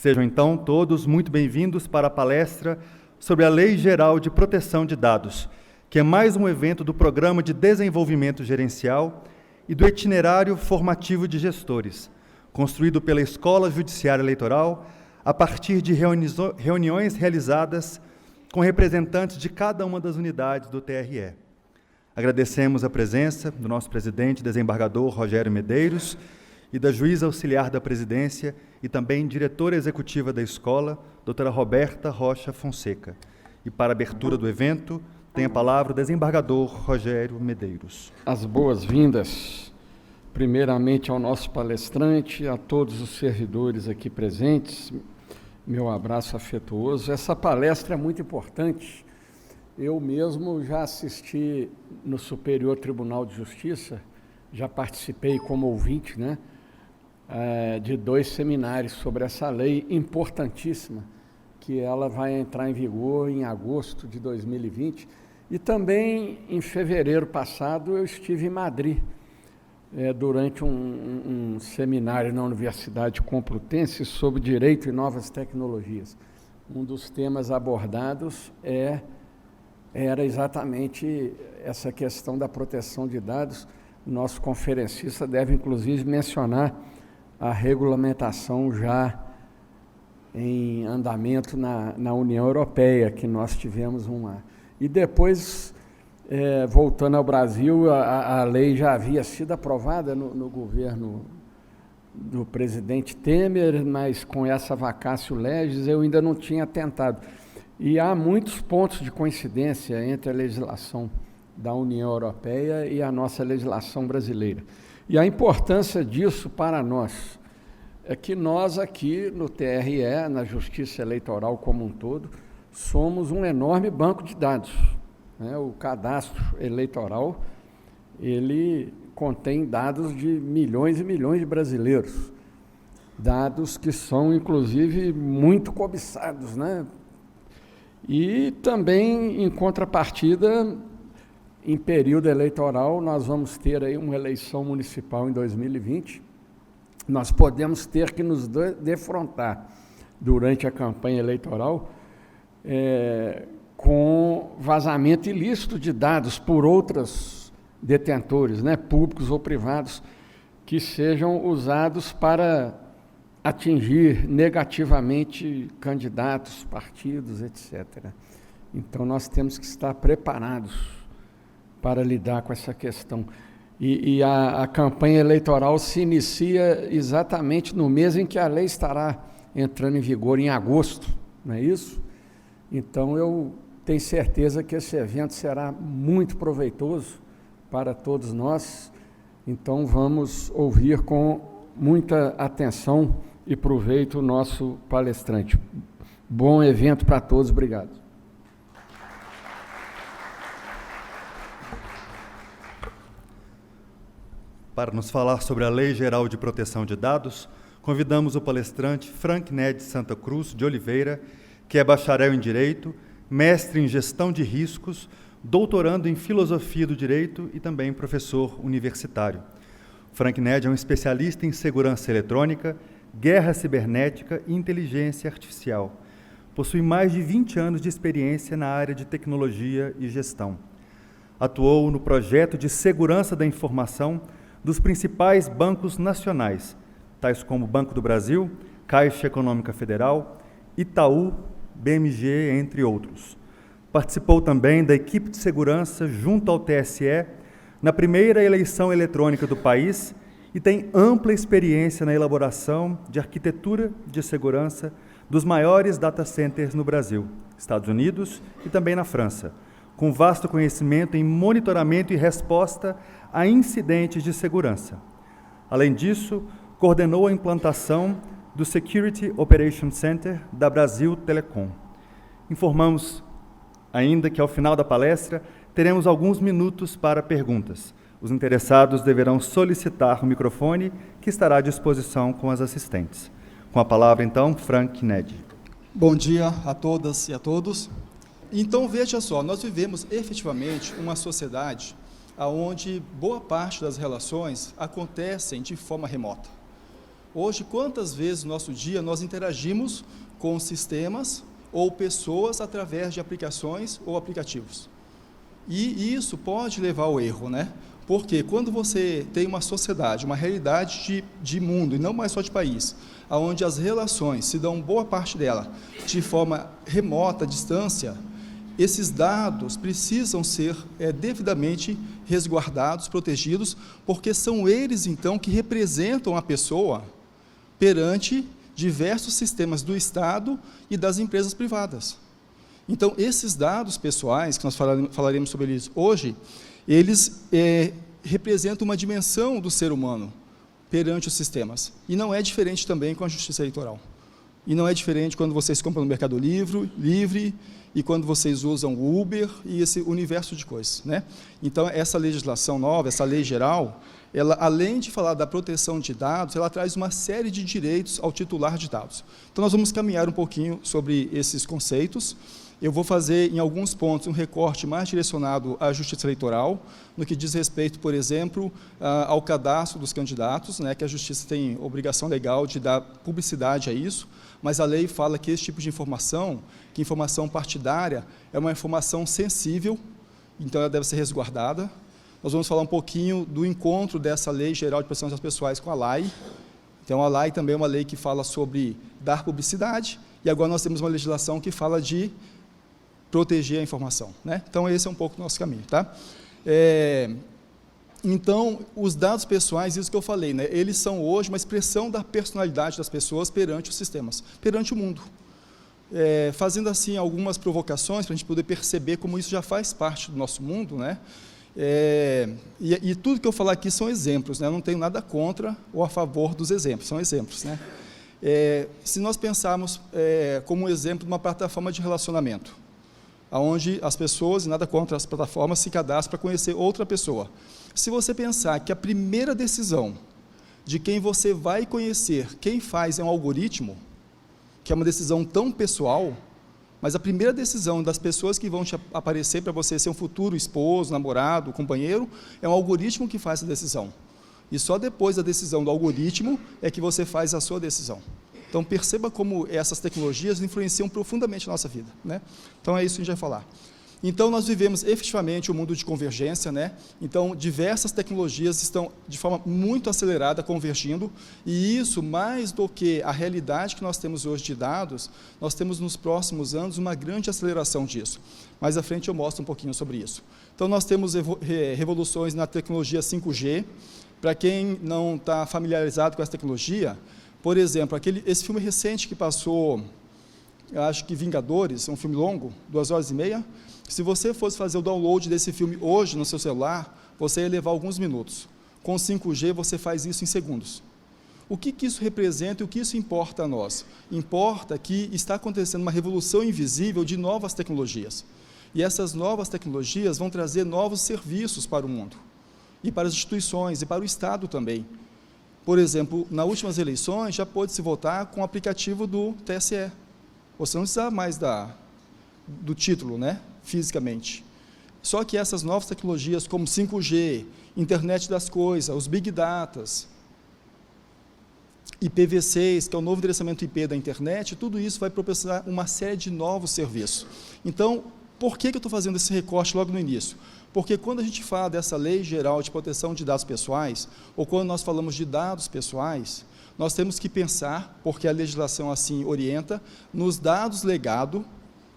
Sejam, então, todos muito bem-vindos para a palestra sobre a Lei Geral de Proteção de Dados, que é mais um evento do Programa de Desenvolvimento Gerencial e do Itinerário Formativo de Gestores, construído pela Escola Judiciária Eleitoral a partir de reuniões realizadas com representantes de cada uma das unidades do TRE. Agradecemos a presença do nosso presidente, desembargador Rogério Medeiros, e da juíza auxiliar da presidência e também diretora executiva da escola, doutora Roberta Rocha Fonseca. E para a abertura do evento, tem a palavra o desembargador Rogério Medeiros. As boas-vindas, primeiramente ao nosso palestrante, a todos os servidores aqui presentes, meu abraço afetuoso. Essa palestra é muito importante. Eu mesmo já assisti no Superior Tribunal de Justiça, já participei como ouvinte, de 2 seminários sobre essa lei importantíssima, que ela vai entrar em vigor em agosto de 2020. E também, em fevereiro passado, eu estive em Madrid, durante um seminário na Universidade Complutense sobre Direito e Novas Tecnologias. Um dos temas abordados era exatamente essa questão da proteção de dados. O nosso conferencista deve, inclusive, mencionar a regulamentação já em andamento na União Europeia, que nós tivemos uma. E depois, voltando ao Brasil, a lei já havia sido aprovada no governo do presidente Temer, mas com essa vacácio legis eu ainda não tinha tentado. E há muitos pontos de coincidência entre a legislação da União Europeia e a nossa legislação brasileira. E a importância disso para nós é que nós aqui no TRE, na Justiça Eleitoral como um todo, somos um enorme banco de dados. O cadastro eleitoral, ele contém dados de milhões e milhões de brasileiros, dados que são, inclusive, muito cobiçados, E também, em contrapartida, em período eleitoral, nós vamos ter aí uma eleição municipal em 2020. Nós podemos ter que nos defrontar durante a campanha eleitoral com vazamento ilícito de dados por outros detentores, públicos ou privados, que sejam usados para atingir negativamente candidatos, partidos, etc. Então, nós temos que estar preparados para lidar com essa questão. E a campanha eleitoral se inicia exatamente no mês em que a lei estará entrando em vigor, em agosto, não é isso? Então, eu tenho certeza que esse evento será muito proveitoso para todos nós. Então, vamos ouvir com muita atenção e proveito o nosso palestrante. Bom evento para todos, obrigado. Para nos falar sobre a Lei Geral de Proteção de Dados, convidamos o palestrante Frank Ned Santa Cruz de Oliveira, que é bacharel em Direito, mestre em Gestão de Riscos, doutorando em Filosofia do Direito e também professor universitário. Frank Ned é um especialista em segurança eletrônica, guerra cibernética e inteligência artificial. Possui mais de 20 anos de experiência na área de tecnologia e gestão. Atuou no projeto de segurança da informação dos principais bancos nacionais, tais como Banco do Brasil, Caixa Econômica Federal, Itaú, BMG, entre outros. Participou também da equipe de segurança junto ao TSE na primeira eleição eletrônica do país e tem ampla experiência na elaboração de arquitetura de segurança dos maiores data centers no Brasil, Estados Unidos e também na França, com vasto conhecimento em monitoramento e resposta a incidentes de segurança. Além disso, coordenou a implantação do Security Operations Center da Brasil Telecom. Informamos ainda que, ao final da palestra, teremos alguns minutos para perguntas. Os interessados deverão solicitar o microfone, que estará à disposição com as assistentes. Com a palavra, então, Frank Ned. Bom dia a todas e a todos. Então, veja só, nós vivemos efetivamente uma sociedade onde boa parte das relações acontecem de forma remota. Hoje, quantas vezes no nosso dia nós interagimos com sistemas ou pessoas através de aplicações ou aplicativos? E isso pode levar ao erro, né? Porque quando você tem uma sociedade, uma realidade de mundo, e não mais só de país, onde as relações se dão boa parte dela de forma remota, à distância, esses dados precisam ser devidamente resguardados, protegidos, porque são eles, então, que representam a pessoa perante diversos sistemas do Estado e das empresas privadas. Então, esses dados pessoais, que nós falaremos sobre eles hoje, eles representam uma dimensão do ser humano perante os sistemas. E não é diferente também com a justiça eleitoral. E não é diferente quando vocês compram no Mercado Livre e quando vocês usam o Uber e esse universo de coisas, né? Então, essa legislação nova, essa lei geral, ela, além de falar da proteção de dados, ela traz uma série de direitos ao titular de dados. Então, nós vamos caminhar um pouquinho sobre esses conceitos. Eu vou fazer, em alguns pontos, um recorte mais direcionado à justiça eleitoral, no que diz respeito, por exemplo, ao cadastro dos candidatos, né, que a justiça tem obrigação legal de dar publicidade a isso, mas a lei fala que esse tipo de informação, que informação partidária, é uma informação sensível, então ela deve ser resguardada. Nós vamos falar um pouquinho do encontro dessa Lei Geral de Proteção das Pessoais com a LAI. Então, a LAI também é uma lei que fala sobre dar publicidade, e agora nós temos uma legislação que fala de proteger a informação, né? Então, esse é um pouco o nosso caminho, tá? Então, os dados pessoais, isso que eu falei, né? Eles são hoje uma expressão da personalidade das pessoas perante os sistemas, perante o mundo. Fazendo, assim, algumas provocações para a gente poder perceber como isso já faz parte do nosso mundo, né? E tudo que eu falar aqui são exemplos, né? Eu não tenho nada contra ou a favor dos exemplos, são exemplos, né? Se nós pensarmos como um exemplo de uma plataforma de relacionamento, onde as pessoas, e nada contra as plataformas, se cadastram para conhecer outra pessoa. Se você pensar que a primeira decisão de quem você vai conhecer, quem faz é um algoritmo, que é uma decisão tão pessoal, mas a primeira decisão das pessoas que vão te aparecer para você ser um futuro esposo, namorado, companheiro, é um algoritmo que faz a decisão. E só depois da decisão do algoritmo é que você faz a sua decisão. Então, perceba como essas tecnologias influenciam profundamente a nossa vida, né? Então, é isso que a gente vai falar. Então, nós vivemos efetivamente um mundo de convergência, né? Então, diversas tecnologias estão de forma muito acelerada convergindo, e isso, mais do que a realidade que nós temos hoje de dados, nós temos nos próximos anos uma grande aceleração disso. Mais à frente eu mostro um pouquinho sobre isso. Então, nós temos revoluções na tecnologia 5G. Para quem não está familiarizado com essa tecnologia, por exemplo, esse filme recente que passou, eu acho que Vingadores, um filme longo, 2h30, se você fosse fazer o download desse filme hoje no seu celular, você ia levar alguns minutos. Com 5G, você faz isso em segundos. O que isso representa e o que isso importa a nós? Importa que está acontecendo uma revolução invisível de novas tecnologias. E essas novas tecnologias vão trazer novos serviços para o mundo, e para as instituições, e para o Estado também. Por exemplo, nas últimas eleições, já pôde-se votar com o aplicativo do TSE. Você não precisa mais do título, né, fisicamente. Só que essas novas tecnologias, como 5G, internet das coisas, os Big Datas, IPv6, que é o novo endereçamento IP da internet, tudo isso vai proporcionar uma série de novos serviços. Então, por que eu estou fazendo esse recorte logo no início? Porque quando a gente fala dessa Lei Geral de Proteção de Dados Pessoais, ou quando nós falamos de dados pessoais, nós temos que pensar, porque a legislação assim orienta, nos dados legado,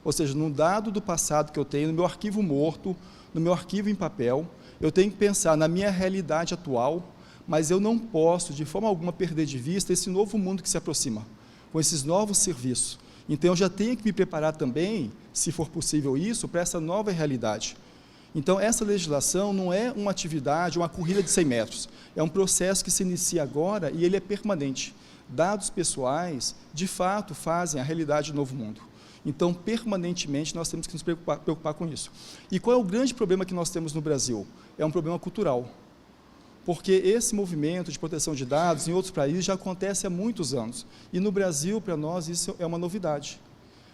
ou seja, no dado do passado que eu tenho, no meu arquivo morto, no meu arquivo em papel, eu tenho que pensar na minha realidade atual, mas eu não posso, de forma alguma, perder de vista esse novo mundo que se aproxima, com esses novos serviços. Então, eu já tenho que me preparar também, se for possível isso, para essa nova realidade. Então, essa legislação não é uma atividade, uma corrida de 100 metros. É um processo que se inicia agora e ele é permanente. Dados pessoais, de fato, fazem a realidade do novo mundo. Então, permanentemente, nós temos que nos preocupar com isso. E qual é o grande problema que nós temos no Brasil? É um problema cultural. Porque esse movimento de proteção de dados em outros países já acontece há muitos anos. E no Brasil, para nós, isso é uma novidade.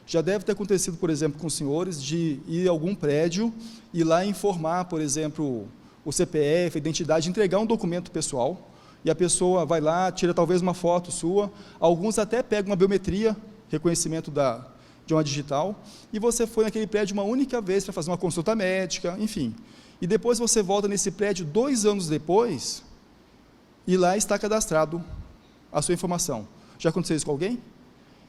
Já deve ter acontecido, por exemplo, com os senhores, de ir a algum prédio e lá informar, por exemplo, o CPF, a identidade, entregar um documento pessoal, e a pessoa vai lá, tira talvez uma foto sua, alguns até pegam uma biometria, reconhecimento de uma digital, e você foi naquele prédio uma única vez para fazer uma consulta médica, enfim. E depois você volta nesse prédio 2 anos depois, e lá está cadastrado a sua informação. Já aconteceu isso com alguém?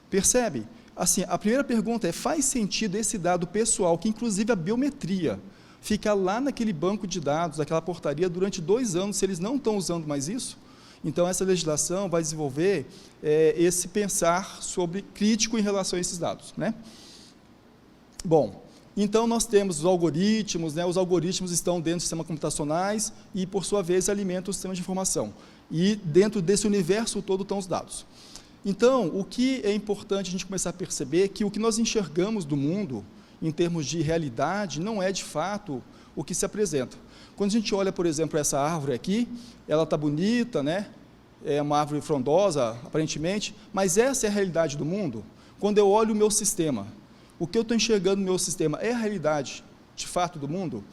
Percebe? Assim, a primeira pergunta é, faz sentido esse dado pessoal, que inclusive a biometria, fica lá naquele banco de dados, naquela portaria, durante 2 anos, se eles não estão usando mais isso? Então, essa legislação vai desenvolver esse pensar sobre crítico em relação a esses dados, né? Bom, então nós temos os algoritmos, né? Os algoritmos estão dentro de sistemas computacionais e, por sua vez, alimentam o sistema de informação. E dentro desse universo todo estão os dados. Então, o que é importante a gente começar a perceber é que o que nós enxergamos do mundo, em termos de realidade, não é de fato o que se apresenta. Quando a gente olha, por exemplo, essa árvore aqui, ela está bonita, né? É uma árvore frondosa, aparentemente, mas essa é a realidade do mundo? Quando eu olho o meu sistema, o que eu estou enxergando no meu sistema é a realidade, de fato, do mundo?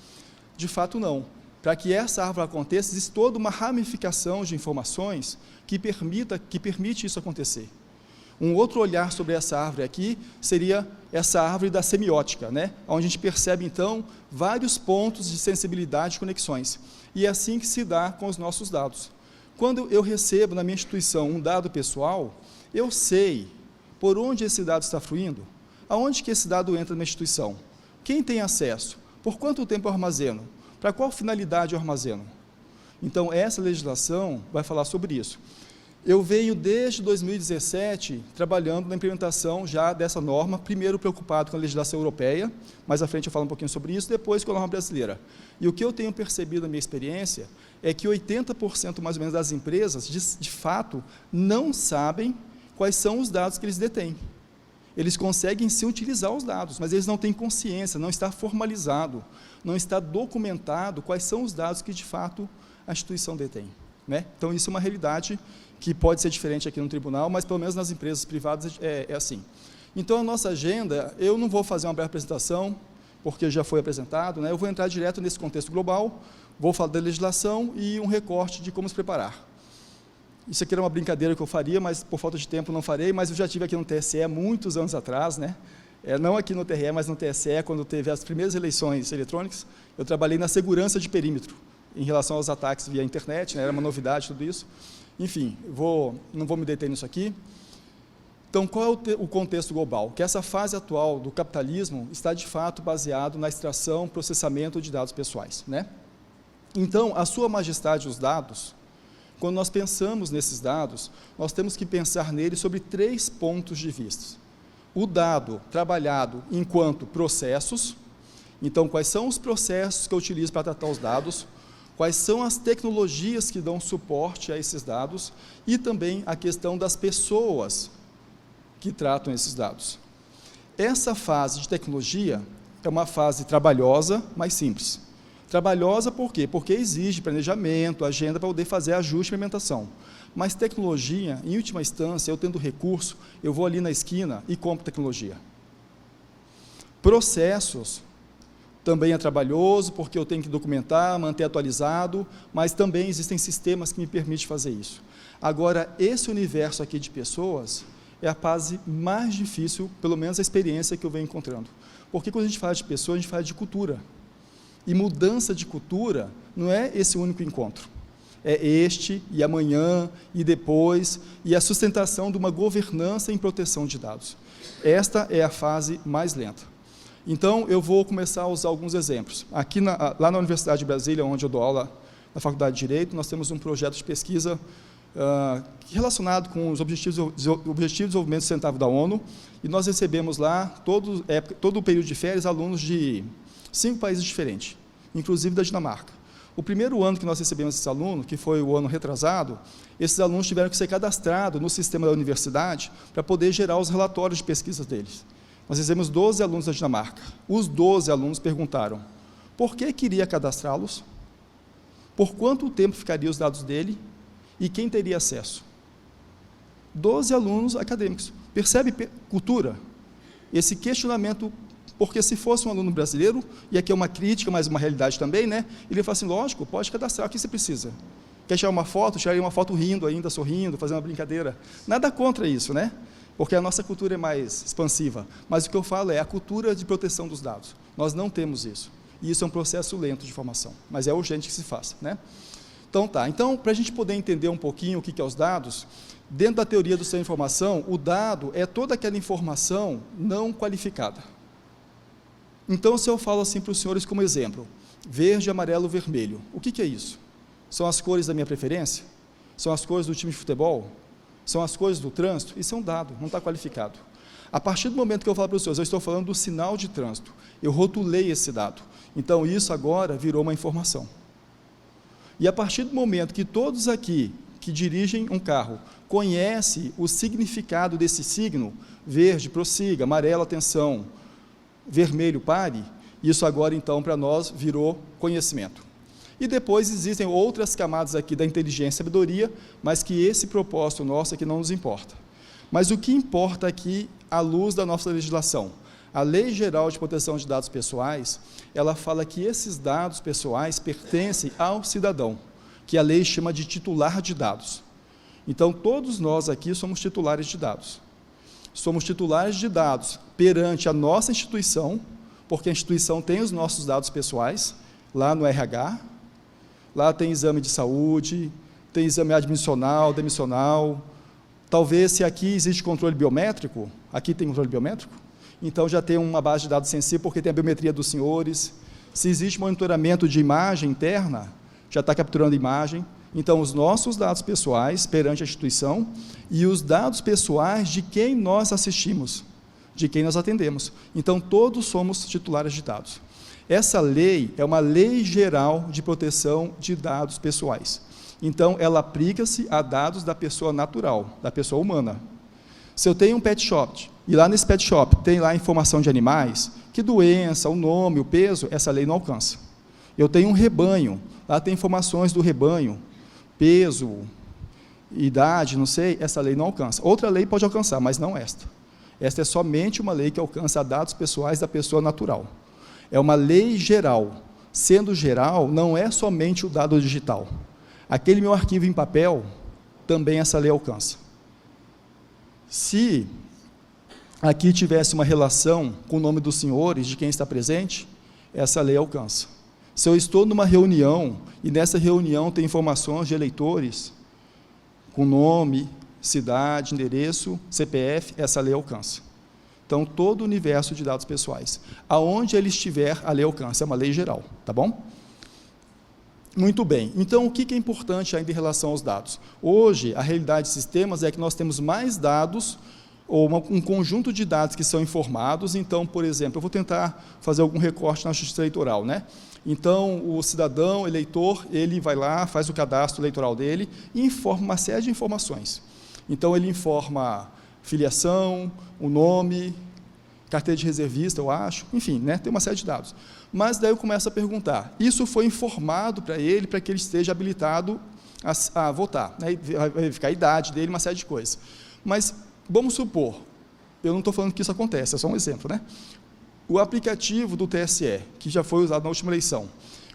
De fato, não. Para que essa árvore aconteça, existe toda uma ramificação de informações que permite isso acontecer. Um outro olhar sobre essa árvore aqui seria essa árvore da semiótica, né? Onde a gente percebe, então, vários pontos de sensibilidade e conexões. E é assim que se dá com os nossos dados. Quando eu recebo na minha instituição um dado pessoal, eu sei por onde esse dado está fluindo, aonde que esse dado entra na minha instituição, quem tem acesso, por quanto tempo eu armazeno, para qual finalidade eu armazeno. Então, essa legislação vai falar sobre isso. Eu venho desde 2017 trabalhando na implementação já dessa norma, primeiro preocupado com a legislação europeia, mais à frente eu falo um pouquinho sobre isso, depois com a norma brasileira. E o que eu tenho percebido na minha experiência é que 80% mais ou menos das empresas, de fato, não sabem quais são os dados que eles detêm. Eles conseguem sim utilizar os dados, mas eles não têm consciência, não está formalizado, não está documentado quais são os dados que de fato a instituição detém, né? Então, isso é uma realidade que pode ser diferente aqui no tribunal, mas pelo menos nas empresas privadas é assim. Então, a nossa agenda, eu não vou fazer uma breve apresentação, porque já foi apresentado, né? Eu vou entrar direto nesse contexto global, vou falar da legislação e um recorte de como se preparar. Isso aqui era uma brincadeira que eu faria, mas por falta de tempo não farei, mas eu já tive aqui no TSE muitos anos atrás, né? Não aqui no TRE, mas no TSE, quando teve as primeiras eleições eletrônicas, eu trabalhei na segurança de perímetro, em relação aos ataques via internet, né? Era uma novidade tudo isso. Enfim, não vou me deter nisso aqui. Então, qual é o contexto global? Que essa fase atual do capitalismo está, de fato, baseado na extração e processamento de dados pessoais, né? Então, a sua majestade, os dados, quando nós pensamos nesses dados, nós temos que pensar neles sobre 3 pontos de vista. O dado trabalhado enquanto processos, então, quais são os processos que eu utilizo para tratar os dados, quais são as tecnologias que dão suporte a esses dados e também a questão das pessoas que tratam esses dados. Essa fase de tecnologia é uma fase trabalhosa, mas simples. Trabalhosa por quê? Porque exige planejamento, agenda para poder fazer ajuste e implementação. Mas tecnologia, em última instância, eu tendo recurso, eu vou ali na esquina e compro tecnologia. Processos também é trabalhoso, porque eu tenho que documentar, manter atualizado, mas também existem sistemas que me permitem fazer isso. Agora, esse universo aqui de pessoas é a fase mais difícil, pelo menos a experiência que eu venho encontrando. Porque quando a gente fala de pessoas, a gente fala de cultura. E mudança de cultura não é esse único encontro. É este, e amanhã, e depois, e a sustentação de uma governança em proteção de dados. Esta é a fase mais lenta. Então, eu vou começar a usar alguns exemplos. Aqui, lá na Universidade de Brasília, onde eu dou aula na Faculdade de Direito, nós temos um projeto de pesquisa relacionado com os Objetivos de Desenvolvimento Sustentável da ONU, e nós recebemos lá, todo o período de férias, alunos de 5 países diferentes, inclusive da Dinamarca. O primeiro ano que nós recebemos esses alunos, que foi o ano retrasado, esses alunos tiveram que ser cadastrados no sistema da universidade para poder gerar os relatórios de pesquisa deles. Nós recebemos 12 alunos da Dinamarca. Os 12 alunos perguntaram por que queria cadastrá-los, por quanto tempo ficariam os dados dele e quem teria acesso. 12 alunos acadêmicos. Percebe cultura? Esse questionamento, porque se fosse um aluno brasileiro, e aqui é uma crítica, mas uma realidade também, né? Ele ia falar assim, lógico, pode cadastrar, o que você precisa? Quer tirar uma foto? Tiraria uma foto rindo ainda, sorrindo, fazendo uma brincadeira. Nada contra isso, né? Porque a nossa cultura é mais expansiva. Mas o que eu falo é a cultura de proteção dos dados. Nós não temos isso. E isso é um processo lento de formação, mas é urgente que se faça, né? Então, tá. Então, para a gente poder entender um pouquinho o que é os dados, dentro da teoria do sistema de informação, o dado é toda aquela informação não qualificada. Então, se eu falo assim para os senhores como exemplo, verde, amarelo, vermelho, o que é isso? São as cores da minha preferência? São as cores do time de futebol? São as cores do trânsito? Isso é um dado, não está qualificado. A partir do momento que eu falo para os senhores, eu estou falando do sinal de trânsito, eu rotulei esse dado. Então, isso agora virou uma informação. E a partir do momento que todos aqui que dirigem um carro conhecem o significado desse signo, verde, prossiga, amarelo, atenção, vermelho, pare, isso agora, então, para nós, virou conhecimento. E depois existem outras camadas aqui da inteligência e sabedoria, mas que esse propósito nosso aqui não nos importa. Mas o que importa aqui, à luz da nossa legislação? A Lei Geral de Proteção de Dados Pessoais, ela fala que esses dados pessoais pertencem ao cidadão, que a lei chama de titular de dados. Então, todos nós aqui somos titulares de dados. Somos titulares de dados perante a nossa instituição, porque a instituição tem os nossos dados pessoais, lá no RH, lá tem exame de saúde, tem exame admissional, demissional. Talvez, se aqui existe controle biométrico, aqui tem controle biométrico, então já tem uma base de dados sensível, porque tem a biometria dos senhores. Se existe monitoramento de imagem interna, já está capturando imagem. Então, os nossos dados pessoais perante a instituição e os dados pessoais de quem nós assistimos, de quem nós atendemos. Então, todos somos titulares de dados. Essa lei é uma lei geral de proteção de dados pessoais. Então, ela aplica-se a dados da pessoa natural, da pessoa humana. Se eu tenho um pet shop, e lá nesse pet shop tem lá informação de animais, que doença, o nome, o peso, essa lei não alcança. Eu tenho um rebanho, lá tem informações do rebanho, peso, idade, não sei, essa lei não alcança. Outra lei pode alcançar, mas não esta. Esta é somente uma lei que alcança dados pessoais da pessoa natural. É uma lei geral. Sendo geral, não é somente o dado digital. Aquele meu arquivo em papel, também essa lei alcança. Se aqui tivesse uma relação com o nome dos senhores, de quem está presente, essa lei alcança. Se eu estou numa reunião, e nessa reunião tem informações de eleitores, com nome, cidade, endereço, CPF, essa lei alcança. Então, todo o universo de dados pessoais. Aonde ele estiver, a lei alcança, é uma lei geral, tá bom? Muito bem, então o que é importante ainda em relação aos dados? Hoje, a realidade de sistemas é que nós temos mais dados, ou um conjunto de dados que são informados. Então, por exemplo, eu vou tentar fazer algum recorte na justiça eleitoral, né? Então, o cidadão, eleitor, ele vai lá, faz o cadastro eleitoral dele e informa uma série de informações. Então, ele informa filiação, o nome, carteira de reservista, eu acho, enfim, né? Tem uma série de dados. Mas daí eu começo a perguntar, isso foi informado para ele, para que ele esteja habilitado a votar, né? Vai verificar a idade dele, uma série de coisas. Mas, vamos supor, eu não estou falando que isso acontece, é só um exemplo, né? O aplicativo do TSE, que já foi usado na última eleição,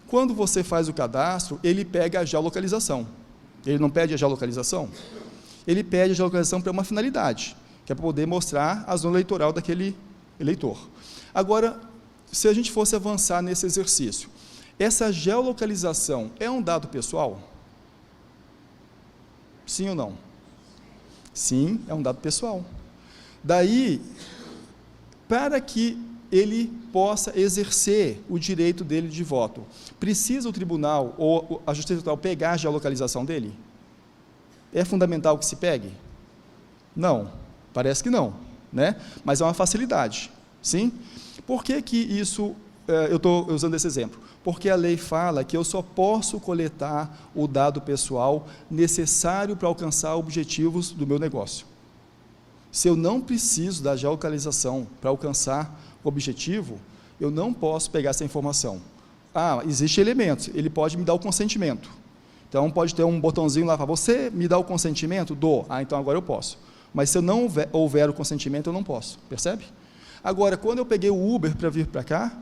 quando você faz o cadastro, ele pega a geolocalização. Ele não pede a geolocalização? Ele pede a geolocalização para uma finalidade, que é para poder mostrar a zona eleitoral daquele eleitor. Agora, se a gente fosse avançar nesse exercício, essa geolocalização é um dado pessoal? Sim ou não? Sim, é um dado pessoal. Daí, para que ele possa exercer o direito dele de voto, precisa o tribunal ou a justiça eleitoral pegar a geolocalização dele? É fundamental que se pegue? Não, parece que não, né? Mas é uma facilidade, sim? Por que isso, eu estou usando esse exemplo? Porque a lei fala que eu só posso coletar o dado pessoal necessário para alcançar objetivos do meu negócio. Se eu não preciso da geolocalização para alcançar o objetivo, eu não posso pegar essa informação. Ah, existe elementos, ele pode me dar o consentimento. Então, pode ter um botãozinho lá, você me dá o consentimento? Dou. Ah, então agora eu posso. Mas se eu não houver o consentimento, eu não posso. Percebe? Agora, quando eu peguei o Uber para vir para cá,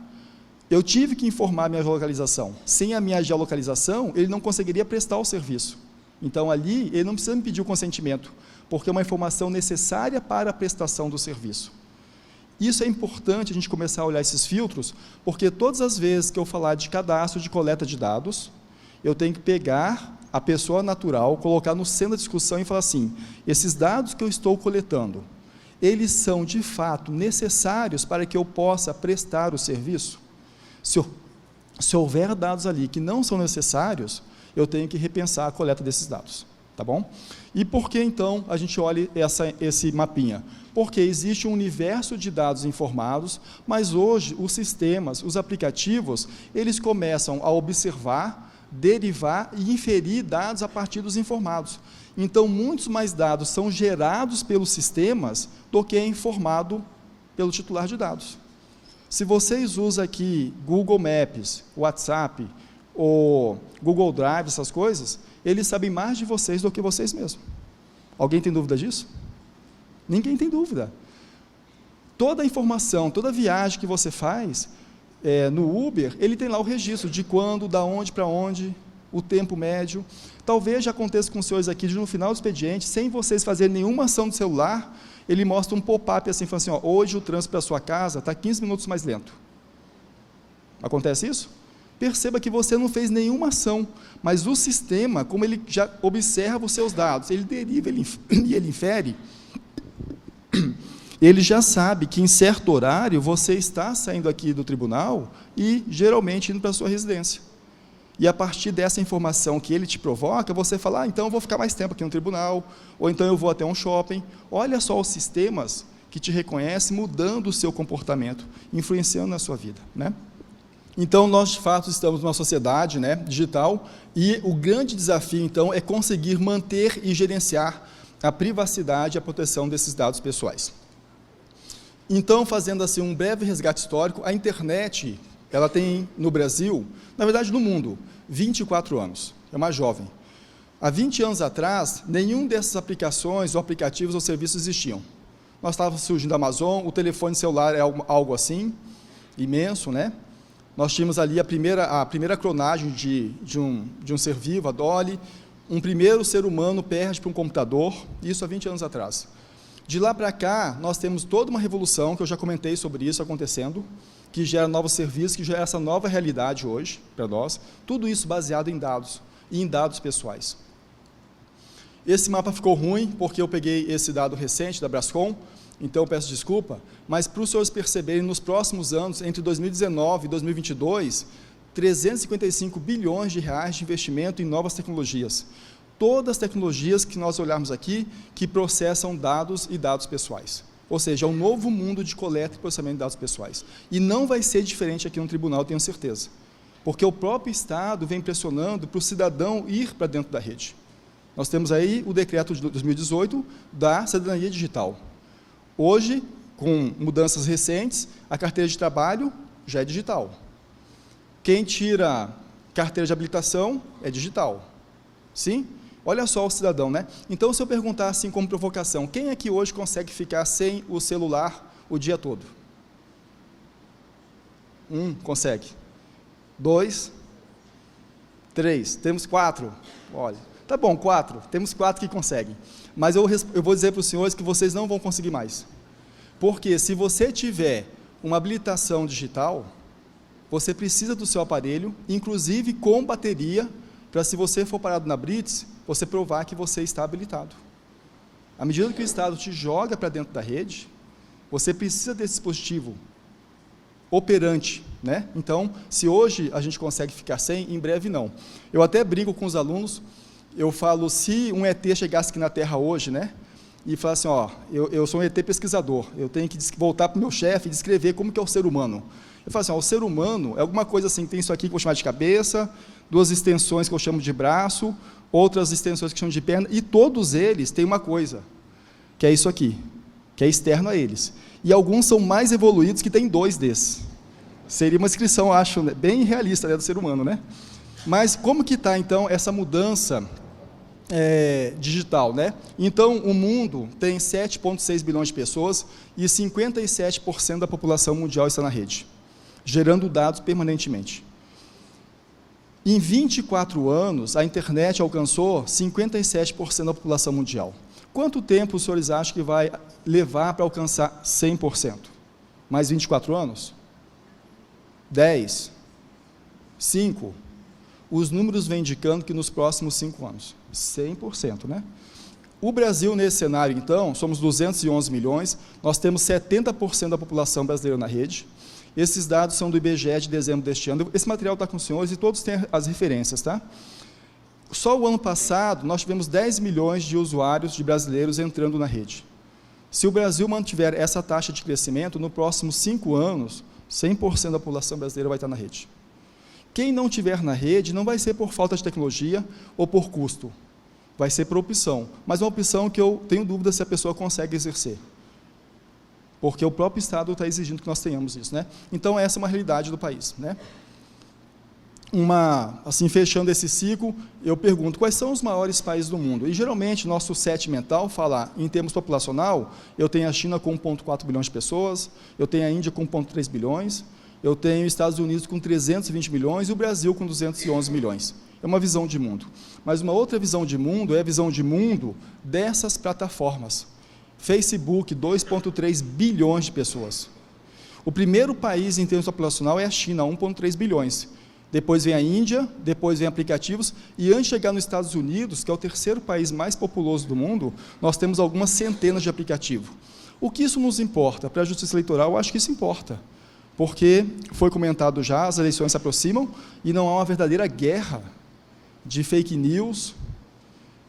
Eu tive que informar a minha geolocalização. Sem a minha geolocalização, ele não conseguiria prestar o serviço. Então, ali, ele não precisa me pedir o consentimento, porque é uma informação necessária para a prestação do serviço. Isso é importante a gente começar a olhar esses filtros, porque todas as vezes que eu falar de cadastro de coleta de dados, eu tenho que pegar a pessoa natural, colocar no centro da discussão e falar assim, esses dados que eu estou coletando, eles são, de fato, necessários para que eu possa prestar o serviço? Se houver dados ali que não são necessários, eu tenho que repensar a coleta desses dados, tá bom? E por que, então, a gente olha esse mapinha? Porque existe um universo de dados informados, mas hoje os sistemas, os aplicativos, eles começam a observar, derivar e inferir dados a partir dos informados. Então, muitos mais dados são gerados pelos sistemas do que é informado pelo titular de dados. Se vocês usam aqui Google Maps, WhatsApp, ou Google Drive, essas coisas, eles sabem mais de vocês do que vocês mesmos. Alguém tem dúvida disso? Ninguém tem dúvida. Toda a informação, toda viagem que você faz no Uber, ele tem lá o registro de quando, da onde para onde, o tempo médio. Talvez já aconteça com os senhores aqui, de no final do expediente, sem vocês fazerem nenhuma ação do celular, ele mostra um pop-up assim, falando assim, ó, hoje o trânsito para a sua casa está 15 minutos mais lento. Acontece isso? Perceba que você não fez nenhuma ação, mas o sistema, como ele já observa os seus dados, ele deriva e ele infere, ele já sabe que em certo horário você está saindo aqui do tribunal e geralmente indo para a sua residência. E a partir dessa informação que ele te provoca, você fala, então eu vou ficar mais tempo aqui no tribunal, ou então eu vou até um shopping. Olha só os sistemas que te reconhecem mudando o seu comportamento, influenciando na sua vida, né? Então, nós, de fato, estamos numa sociedade, né, digital, e o grande desafio, então, é conseguir manter e gerenciar a privacidade e a proteção desses dados pessoais. Então, fazendo assim um breve resgate histórico, a internet, ela tem, no Brasil, na verdade no mundo, 24 anos, é uma jovem. Há 20 anos atrás, nenhum dessas aplicações, ou aplicativos, ou serviços existiam. Nós estávamos surgindo a Amazon, o telefone celular é algo assim, imenso, né? Nós tínhamos ali a primeira clonagem de um ser vivo, a Dolly, um primeiro ser humano perde para um computador, isso há 20 anos atrás. De lá para cá, nós temos toda uma revolução, que eu já comentei sobre isso acontecendo, que gera novos serviços, que gera essa nova realidade hoje, para nós, tudo isso baseado em dados, e em dados pessoais. Esse mapa ficou ruim, porque eu peguei esse dado recente da Brascom, então eu peço desculpa, mas para os senhores perceberem, nos próximos anos, entre 2019 e 2022, 355 bilhões de reais de investimento em novas tecnologias. Todas as tecnologias que nós olharmos aqui, que processam dados e dados pessoais. Ou seja, é um novo mundo de coleta e processamento de dados pessoais. E não vai ser diferente aqui no tribunal, tenho certeza. Porque o próprio Estado vem pressionando para o cidadão ir para dentro da rede. Nós temos aí o decreto de 2018 da cidadania digital. Hoje, com mudanças recentes, a carteira de trabalho já é digital. Quem tira carteira de habilitação é digital. Sim? Olha só o cidadão, né? Então, se eu perguntar assim como provocação, quem aqui hoje consegue ficar sem o celular o dia todo? Consegue. 2, 3, temos 4. Olha, tá bom, 4. Temos 4 que conseguem. Mas eu vou dizer para os senhores que vocês não vão conseguir mais. Porque se você tiver uma habilitação digital, você precisa do seu aparelho, inclusive com bateria, para se você for parado na blitz, você provar que você está habilitado. À medida que o Estado te joga para dentro da rede, você precisa desse dispositivo operante, né? Então, se hoje a gente consegue ficar sem, em breve não. Eu até brinco com os alunos, eu falo, se um ET chegasse aqui na Terra hoje, né? E falar assim, ó, eu sou um ET pesquisador, eu tenho que voltar para o meu chefe e descrever como que é o ser humano. Eu falo assim, ó, o ser humano é alguma coisa assim, tem isso aqui que eu vou chamar de cabeça, 2 extensões que eu chamo de braço, outras extensões que eu chamo de perna, e todos eles têm uma coisa, que é isso aqui, que é externo a eles. E alguns são mais evoluídos que têm 2 desses. Seria uma descrição, acho, bem realista, né, do ser humano, né? Mas como que está, então, essa mudança digital, né? Então, o mundo tem 7,6 bilhões de pessoas e 57% da população mundial está na rede. gerando dados permanentemente. Em 24 anos, a internet alcançou 57% da população mundial. Quanto tempo os senhores acham que vai levar para alcançar 100%? Mais 24 anos? 10? 5? Os números vêm indicando que nos próximos 5 anos, 100%, né? O Brasil, nesse cenário, então, somos 211 milhões, nós temos 70% da população brasileira na rede. Esses dados são do IBGE de dezembro deste ano. Esse material está com os senhores e todos têm as referências, tá? Só o ano passado, nós tivemos 10 milhões de usuários de brasileiros entrando na rede. Se o Brasil mantiver essa taxa de crescimento, nos próximos 5 anos, 100% da população brasileira vai estar na rede. Quem não estiver na rede não vai ser por falta de tecnologia ou por custo, vai ser por opção, mas uma opção que eu tenho dúvida se a pessoa consegue exercer, porque o próprio Estado está exigindo que nós tenhamos isso, né? Então, essa é uma realidade do país, né? Assim, fechando esse ciclo, eu pergunto, quais são os maiores países do mundo? E, geralmente, nosso set mental fala, em termos populacional, eu tenho a China com 1,4 bilhões de pessoas, eu tenho a Índia com 1,3 bilhões, eu tenho os Estados Unidos com 320 milhões e o Brasil com 211 milhões. É uma visão de mundo. Mas uma outra visão de mundo é a visão de mundo dessas plataformas. Facebook, 2,3 bilhões de pessoas. O primeiro país em termos populacional é a China, 1,3 bilhões. Depois vem a Índia, depois vem aplicativos, e antes de chegar nos Estados Unidos, que é o terceiro país mais populoso do mundo, nós temos algumas centenas de aplicativos. O que isso nos importa? Para a justiça eleitoral, eu acho que isso importa, porque foi comentado já, as eleições se aproximam, e não há uma verdadeira guerra de fake news,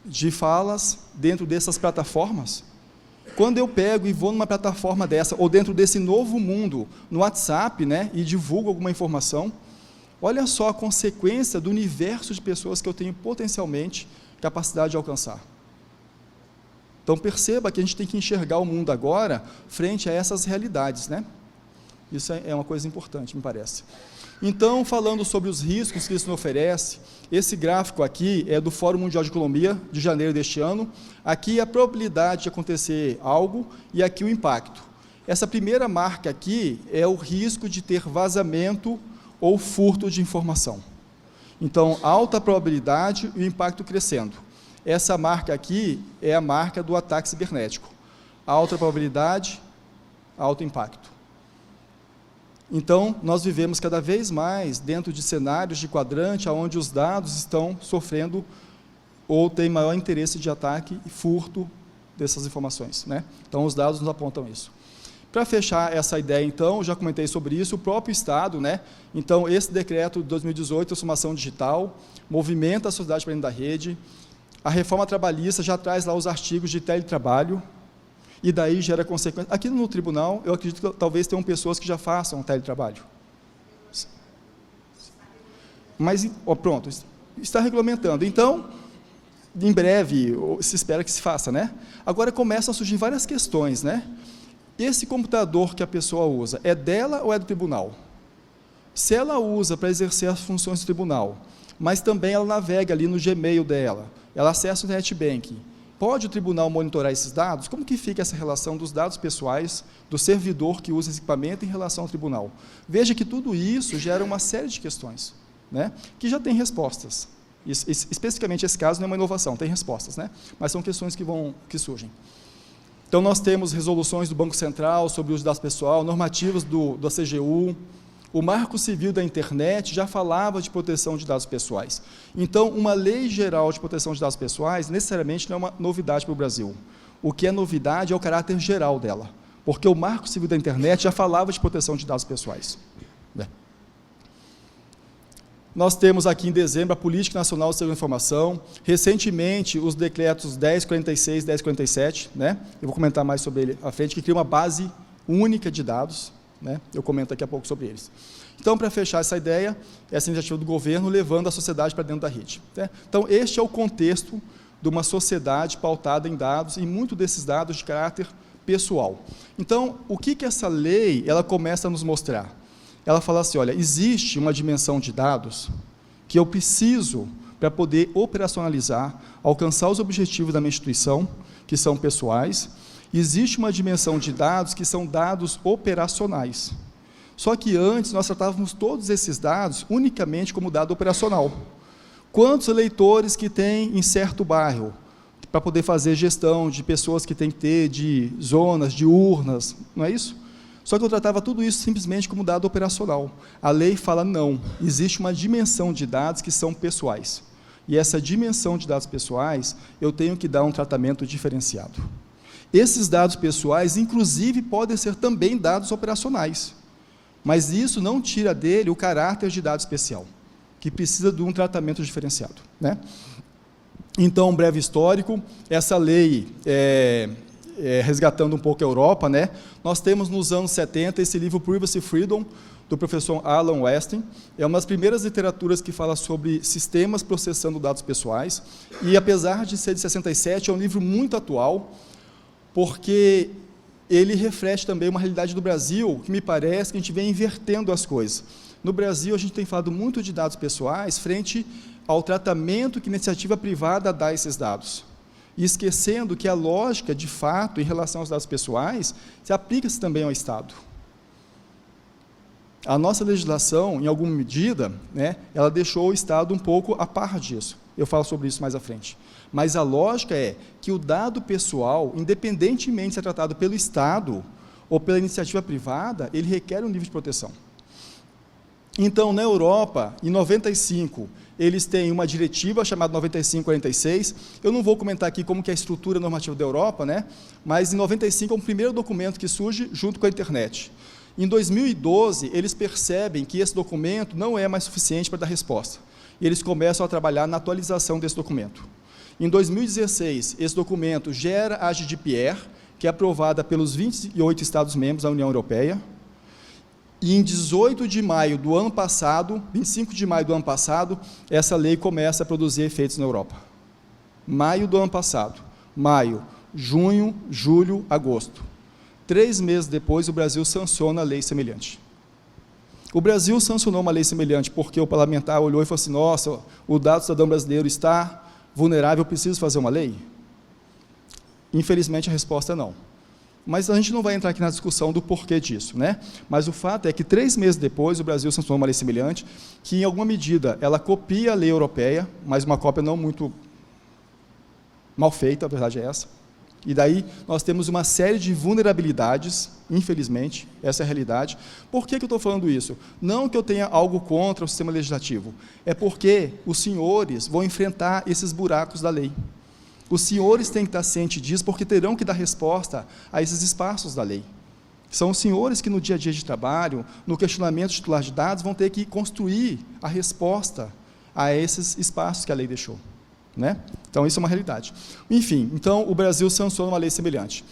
de falas dentro dessas plataformas. Quando eu pego e vou numa plataforma dessa, ou dentro desse novo mundo, no WhatsApp, né, e divulgo alguma informação, olha só a consequência do universo de pessoas que eu tenho potencialmente capacidade de alcançar. Então, perceba que a gente tem que enxergar o mundo agora frente a essas realidades, né? Isso é uma coisa importante, me parece. Então, falando sobre os riscos que isso nos oferece, esse gráfico aqui é do Fórum Mundial de Economia, de janeiro deste ano. Aqui a probabilidade de acontecer algo e aqui o impacto. Essa primeira marca aqui é o risco de ter vazamento ou furto de informação. Então, alta probabilidade e o impacto crescendo. Essa marca aqui é a marca do ataque cibernético. Alta probabilidade, alto impacto. Então, nós vivemos cada vez mais dentro de cenários de quadrante onde os dados estão sofrendo ou têm maior interesse de ataque e furto dessas informações, né? Então, os dados nos apontam isso. Para fechar essa ideia, então, já comentei sobre isso, o próprio Estado, né? Então, esse decreto de 2018, transformação digital, movimenta a sociedade para dentro da rede, a reforma trabalhista já traz lá os artigos de teletrabalho, e daí gera consequências. Aqui no tribunal, eu acredito que talvez tenham pessoas que já façam teletrabalho. Mas, pronto, está regulamentando. Então, em breve, se espera que se faça, né? Agora começam a surgir várias questões, né? Esse computador que a pessoa usa, é dela ou é do tribunal? Se ela usa para exercer as funções do tribunal, mas também ela navega ali no Gmail dela, ela acessa o Internet Banking, pode o tribunal monitorar esses dados? Como que fica essa relação dos dados pessoais do servidor que usa esse equipamento em relação ao tribunal? Veja que tudo isso gera uma série de questões, né, que já tem respostas. Especificamente esse caso não é uma inovação, tem respostas, né, mas são questões que surgem. Então, nós temos resoluções do Banco Central sobre o uso de dados pessoal, normativas da CGU, o Marco Civil da Internet já falava de proteção de dados pessoais. Então, uma lei geral de proteção de dados pessoais, necessariamente, não é uma novidade para o Brasil. O que é novidade é o caráter geral dela, porque o Marco Civil da Internet já falava de proteção de dados pessoais. Nós temos aqui em dezembro a Política Nacional de Segurança da Informação, recentemente os decretos 1046 e 1047, né? Eu vou comentar mais sobre ele à frente, que cria uma base única de dados, né? Eu comento daqui a pouco sobre eles. Então, para fechar essa ideia, essa iniciativa do governo levando a sociedade para dentro da rede, né? Então, este é o contexto de uma sociedade pautada em dados, e muito desses dados de caráter pessoal. Então, o que essa lei ela começa a nos mostrar? Ela fala assim, olha, existe uma dimensão de dados que eu preciso para poder operacionalizar, alcançar os objetivos da minha instituição, que são pessoais. Existe uma dimensão de dados que são dados operacionais. Só que antes nós tratávamos todos esses dados unicamente como dado operacional. Quantos eleitores que tem em certo bairro, para poder fazer gestão de pessoas que tem que ter, de zonas, de urnas, não é isso? Só que eu tratava tudo isso simplesmente como dado operacional. A lei fala não, existe uma dimensão de dados que são pessoais. E essa dimensão de dados pessoais, eu tenho que dar um tratamento diferenciado. Esses dados pessoais, inclusive, podem ser também dados operacionais. Mas isso não tira dele o caráter de dado especial, que precisa de um tratamento diferenciado, né? Então, um breve histórico, essa lei, resgatando um pouco a Europa, né? Nós temos nos anos 70 esse livro Privacy Freedom, do professor Alan Westin, é uma das primeiras literaturas que fala sobre sistemas processando dados pessoais, e apesar de ser de 67, é um livro muito atual, porque ele reflete também uma realidade do Brasil, que me parece que a gente vem invertendo as coisas. No Brasil, a gente tem falado muito de dados pessoais frente ao tratamento que a iniciativa privada dá a esses dados, e esquecendo que a lógica, de fato, em relação aos dados pessoais, se aplica-se também ao Estado. A nossa legislação, em alguma medida, né, ela deixou o Estado um pouco a par disso. Eu falo sobre isso mais à frente. Mas a lógica é que o dado pessoal, independentemente de ser tratado pelo Estado ou pela iniciativa privada, ele requer um nível de proteção. Então, na Europa, em 95, eles têm uma diretiva chamada 9546. Eu não vou comentar aqui como que é a estrutura normativa da Europa, né? Mas em 95 é o primeiro documento que surge junto com a internet. Em 2012, eles percebem que esse documento não é mais suficiente para dar resposta. E eles começam a trabalhar na atualização desse documento. Em 2016, esse documento gera a GDPR, que é aprovada pelos 28 Estados-membros da União Europeia. E em 18 de maio do ano passado, 25 de maio do ano passado, essa lei começa a produzir efeitos na Europa. Maio do ano passado. Maio, junho, julho, agosto. 3 meses depois, o Brasil sanciona a lei semelhante. O Brasil sancionou uma lei semelhante porque o parlamentar olhou e falou assim, nossa, o dado do cidadão brasileiro está vulnerável, eu preciso fazer uma lei? Infelizmente, a resposta é não. Mas a gente não vai entrar aqui na discussão do porquê disso, né? Mas o fato é que 3 meses depois, o Brasil sancionou uma lei semelhante, que em alguma medida ela copia a lei europeia, mas uma cópia não muito mal feita, a verdade é essa. E daí nós temos uma série de vulnerabilidades, infelizmente, essa é a realidade. Por que eu estou falando isso? Não que eu tenha algo contra o sistema legislativo, é porque os senhores vão enfrentar esses buracos da lei. Os senhores têm que estar cientes disso, porque terão que dar resposta a esses espaços da lei. São os senhores que, no dia a dia de trabalho, no questionamento de titular de dados, vão ter que construir a resposta a esses espaços que a lei deixou, né? Então, isso é uma realidade. Enfim, então, o Brasil sanciona uma lei semelhante.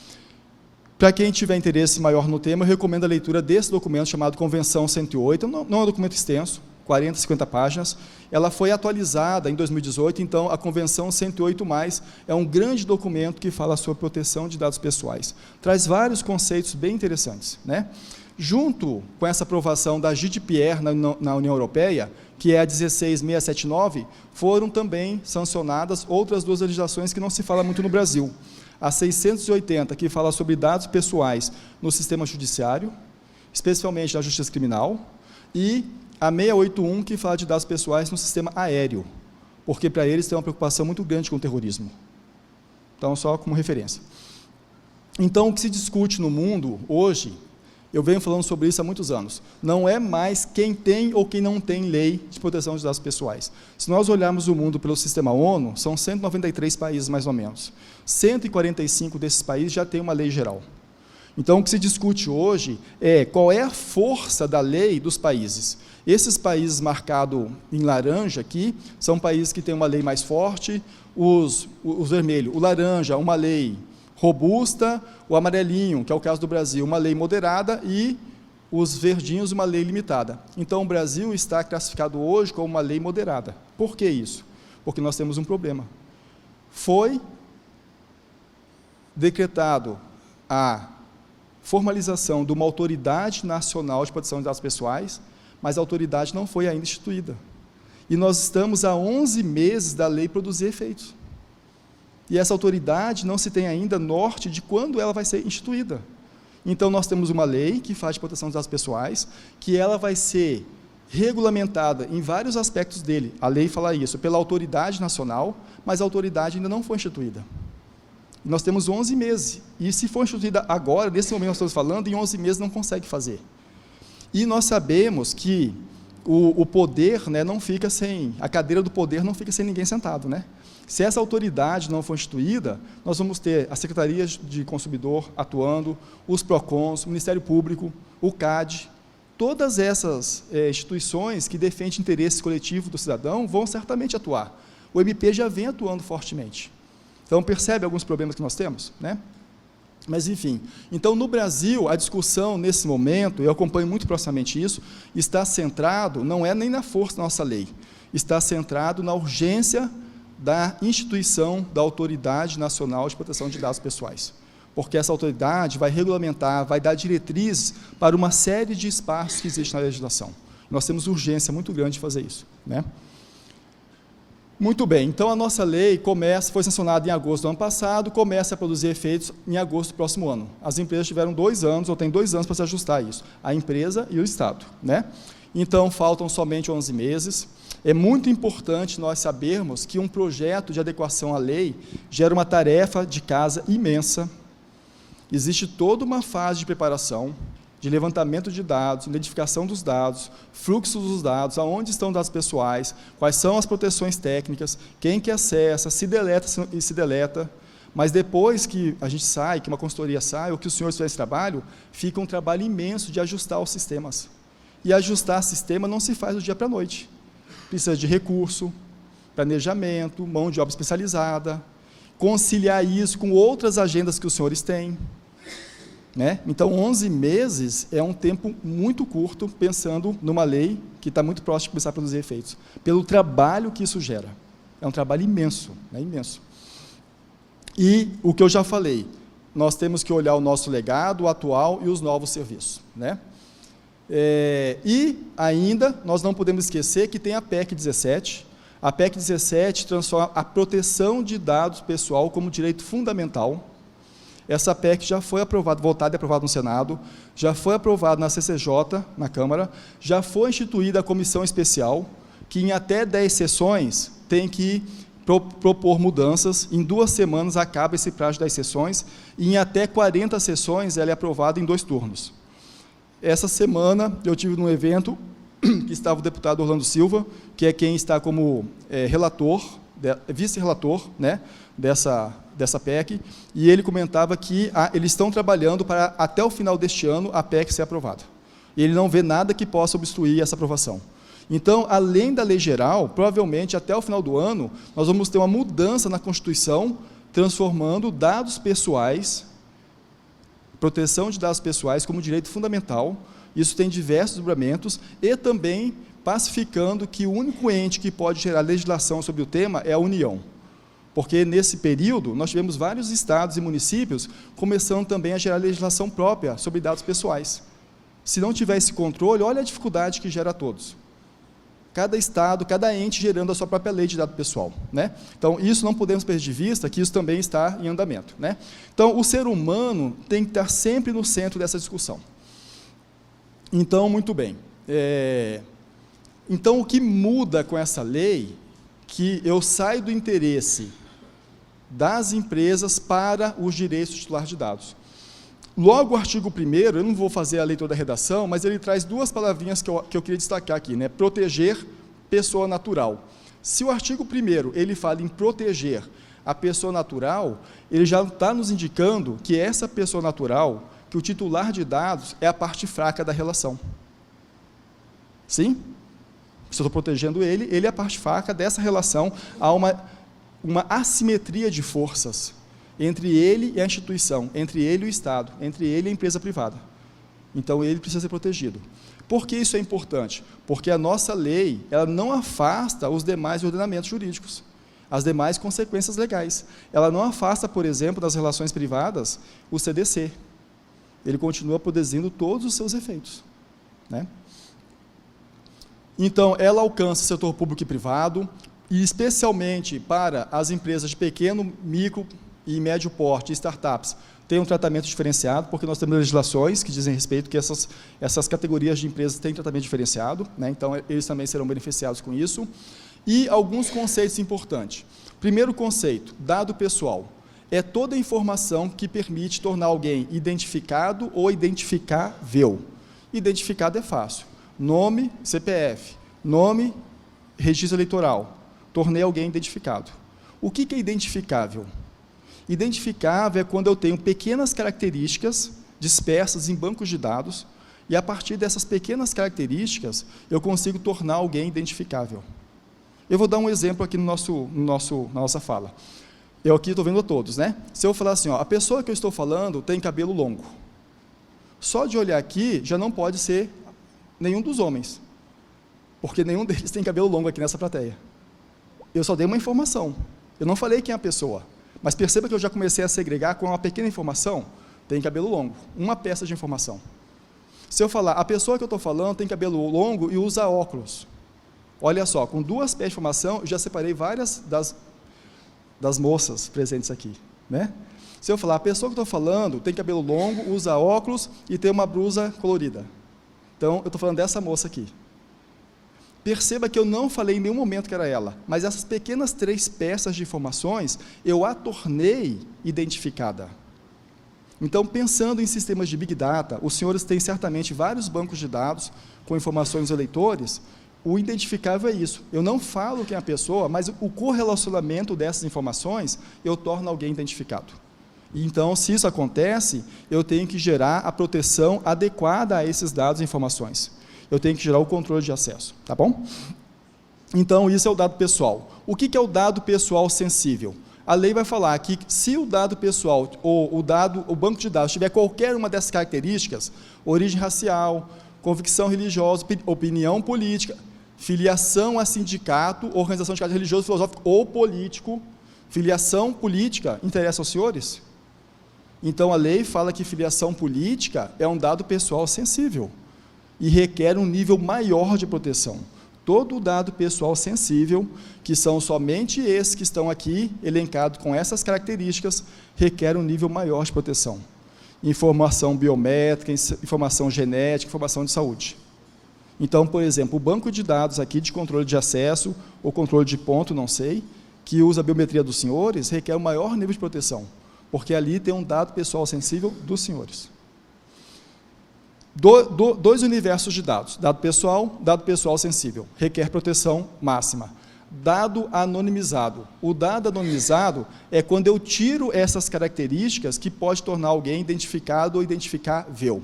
Para quem tiver interesse maior no tema, eu recomendo a leitura desse documento chamado Convenção 108, não é um documento extenso, 40, 50 páginas, ela foi atualizada em 2018, então a Convenção 108+, é um grande documento que fala sobre proteção de dados pessoais. Traz vários conceitos bem interessantes, né? Junto com essa aprovação da GDPR na União Europeia, que é a 16679, foram também sancionadas outras 2 legislações que não se fala muito no Brasil. A 680, que fala sobre dados pessoais no sistema judiciário, especialmente na justiça criminal, e a 681, que fala de dados pessoais no sistema aéreo, porque para eles tem uma preocupação muito grande com o terrorismo. Então, só como referência. Então, o que se discute no mundo hoje, eu venho falando sobre isso há muitos anos, não é mais quem tem ou quem não tem lei de proteção de dados pessoais. Se nós olharmos o mundo pelo sistema ONU, são 193 países mais ou menos. 145 desses países já têm uma lei geral. Então, o que se discute hoje é qual é a força da lei dos países. Esses países marcados em laranja aqui, são países que têm uma lei mais forte, os vermelhos, o laranja, uma lei robusta, o amarelinho, que é o caso do Brasil, uma lei moderada, e os verdinhos, uma lei limitada. Então, o Brasil está classificado hoje como uma lei moderada. Por que isso? Porque nós temos um problema. Foi decretado a formalização de uma autoridade nacional de proteção de dados pessoais, mas a autoridade não foi ainda instituída. E nós estamos há 11 meses da lei produzir efeitos. E essa autoridade não se tem ainda norte de quando ela vai ser instituída. Então, nós temos uma lei que faz de proteção de dados pessoais, que ela vai ser regulamentada em vários aspectos dele. A lei fala isso, pela autoridade nacional, mas a autoridade ainda não foi instituída. Nós temos 11 meses, e se for instituída agora, nesse momento que nós estamos falando, em 11 meses não consegue fazer. E nós sabemos que o poder, né, não fica sem, a cadeira do poder não fica sem ninguém sentado, né? Se essa autoridade não for instituída, nós vamos ter as secretarias de consumidor atuando, os PROCONs, o Ministério Público, o CAD, todas essas instituições que defendem interesses coletivos do cidadão vão certamente atuar. O MP já vem atuando fortemente. Então, percebe alguns problemas que nós temos, né? Mas, enfim, então, no Brasil, a discussão, nesse momento, eu acompanho muito proximamente isso, está centrado, não é nem na força da nossa lei, está centrado na urgência da instituição da Autoridade Nacional de Proteção de Dados Pessoais, porque essa autoridade vai regulamentar, vai dar diretrizes para uma série de espaços que existem na legislação. Nós temos urgência muito grande de fazer isso, né? Muito bem, então a nossa lei foi sancionada em agosto do ano passado, começa a produzir efeitos em agosto do próximo ano. As empresas tiveram 2 anos, ou têm 2 anos para se ajustar a isso, a empresa e o Estado, né? Então, faltam somente 11 meses. É muito importante nós sabermos que um projeto de adequação à lei gera uma tarefa de casa imensa. Existe toda uma fase de preparação, de levantamento de dados, identificação dos dados, fluxo dos dados, aonde estão os dados pessoais, quais são as proteções técnicas, quem que acessa, se deleta e se deleta. Mas depois que a gente sai, que uma consultoria sai, ou que os senhores fazem esse trabalho, fica um trabalho imenso de ajustar os sistemas. E ajustar sistema não se faz do dia para a noite. Precisa de recurso, planejamento, mão de obra especializada, conciliar isso com outras agendas que os senhores têm, né? Então, 11 meses é um tempo muito curto, pensando numa lei que está muito próxima de começar a produzir efeitos, pelo trabalho que isso gera. É um trabalho imenso, né? Imenso. E o que eu já falei, nós temos que olhar o nosso legado, o atual e os novos serviços, né? E ainda, nós não podemos esquecer que tem a PEC 17. A PEC 17 transforma a proteção de dados pessoal como direito fundamental. Essa PEC já foi aprovada, votada e aprovada no Senado, já foi aprovada na CCJ, na Câmara, já foi instituída a comissão especial, que em até 10 sessões tem que propor mudanças. Em 2 semanas acaba esse prazo de 10 sessões, e em até 40 sessões ela é aprovada em 2 turnos. Essa semana eu tive num evento que estava o deputado Orlando Silva, que é quem está como relator, vice-relator, né, dessa PEC, e ele comentava que eles estão trabalhando para, até o final deste ano, a PEC ser aprovada. E ele não vê nada que possa obstruir essa aprovação. Então, além da lei geral, provavelmente, até o final do ano, nós vamos ter uma mudança na Constituição, transformando dados pessoais, proteção de dados pessoais como direito fundamental. Isso tem diversos desdobramentos, e também pacificando que o único ente que pode gerar legislação sobre o tema é a União. Porque, nesse período, nós tivemos vários estados e municípios começando também a gerar legislação própria sobre dados pessoais. Se não tiver esse controle, olha a dificuldade que gera a todos. Cada estado, cada ente gerando a sua própria lei de dado pessoal, né? Então, isso não podemos perder de vista, que isso também está em andamento, né? Então, o ser humano tem que estar sempre no centro dessa discussão. Então, muito bem. Então, o que muda com essa lei, que eu saio do interesse das empresas para os direitos titulares de dados. Logo, o artigo 1º, eu não vou fazer a leitura da redação, mas ele traz 2 palavrinhas que eu queria destacar aqui, né? Proteger pessoa natural. Se o artigo 1º, ele fala em proteger a pessoa natural, ele já está nos indicando que essa pessoa natural, que o titular de dados é a parte fraca da relação. Sim? Se eu estou protegendo ele é a parte fraca dessa relação, há uma assimetria de forças entre ele e a instituição, entre ele e o Estado, entre ele e a empresa privada. Então, ele precisa ser protegido. Por que isso é importante? Porque a nossa lei, ela não afasta os demais ordenamentos jurídicos, as demais consequências legais. Ela não afasta, por exemplo, das relações privadas, o CDC. Ele continua produzindo todos os seus efeitos, né? Então, ela alcança o setor público e privado, e especialmente para as empresas de pequeno, micro e médio porte, startups, tem um tratamento diferenciado, porque nós temos legislações que dizem respeito que essas categorias de empresas têm tratamento diferenciado, né? Então eles também serão beneficiados com isso. E alguns conceitos importantes. Primeiro conceito, dado pessoal. É toda informação que permite tornar alguém identificado ou identificável. Identificado é fácil. Nome, CPF, nome, registro eleitoral. Tornei alguém identificado. O que é identificável? Identificável é quando eu tenho pequenas características dispersas em bancos de dados e, a partir dessas pequenas características, eu consigo tornar alguém identificável. Eu vou dar um exemplo aqui na nossa fala. Eu aqui estou vendo a todos, né? Se eu falar assim, ó, a pessoa que eu estou falando tem cabelo longo. Só de olhar aqui, já não pode ser nenhum dos homens, porque nenhum deles tem cabelo longo aqui nessa plateia. Eu só dei uma informação, eu não falei quem é a pessoa, mas perceba que eu já comecei a segregar com uma pequena informação, tem cabelo longo, uma peça de informação. Se eu falar, a pessoa que eu estou falando tem cabelo longo e usa óculos, olha só, com duas peças de informação, eu já separei várias das moças presentes aqui, né? Se eu falar, a pessoa que eu estou falando tem cabelo longo, usa óculos e tem uma blusa colorida. Então, eu estou falando dessa moça aqui. Perceba que eu não falei em nenhum momento que era ela, mas essas pequenas 3 peças de informações, eu a tornei identificada. Então, pensando em sistemas de Big Data, os senhores têm certamente vários bancos de dados com informações dos eleitores. O identificável é isso. Eu não falo quem é a pessoa, mas o correlacionamento dessas informações, eu torno alguém identificado. Então, se isso acontece, eu tenho que gerar a proteção adequada a esses dados e informações. Eu tenho que gerar o controle de acesso, tá bom? Então, isso é o dado pessoal. O que é o dado pessoal sensível? A lei vai falar que se o dado pessoal, ou o banco de dados, tiver qualquer uma dessas características, origem racial, convicção religiosa, opinião política, filiação a sindicato, organização de caráter religioso, filosófico ou político, filiação política, interessa aos senhores? Então, a lei fala que filiação política é um dado pessoal sensível e requer um nível maior de proteção. Todo dado pessoal sensível, que são somente esses que estão aqui, elencados com essas características, requer um nível maior de proteção. Informação biométrica, informação genética, informação de saúde. Então, por exemplo, o banco de dados aqui de controle de acesso, ou controle de ponto, não sei, que usa a biometria dos senhores, requer um maior nível de proteção, porque ali tem um dado pessoal sensível dos senhores. Dois universos de dados, dado pessoal sensível, requer proteção máxima. Dado anonimizado. O dado anonimizado é quando eu tiro essas características que pode tornar alguém identificado ou identificável.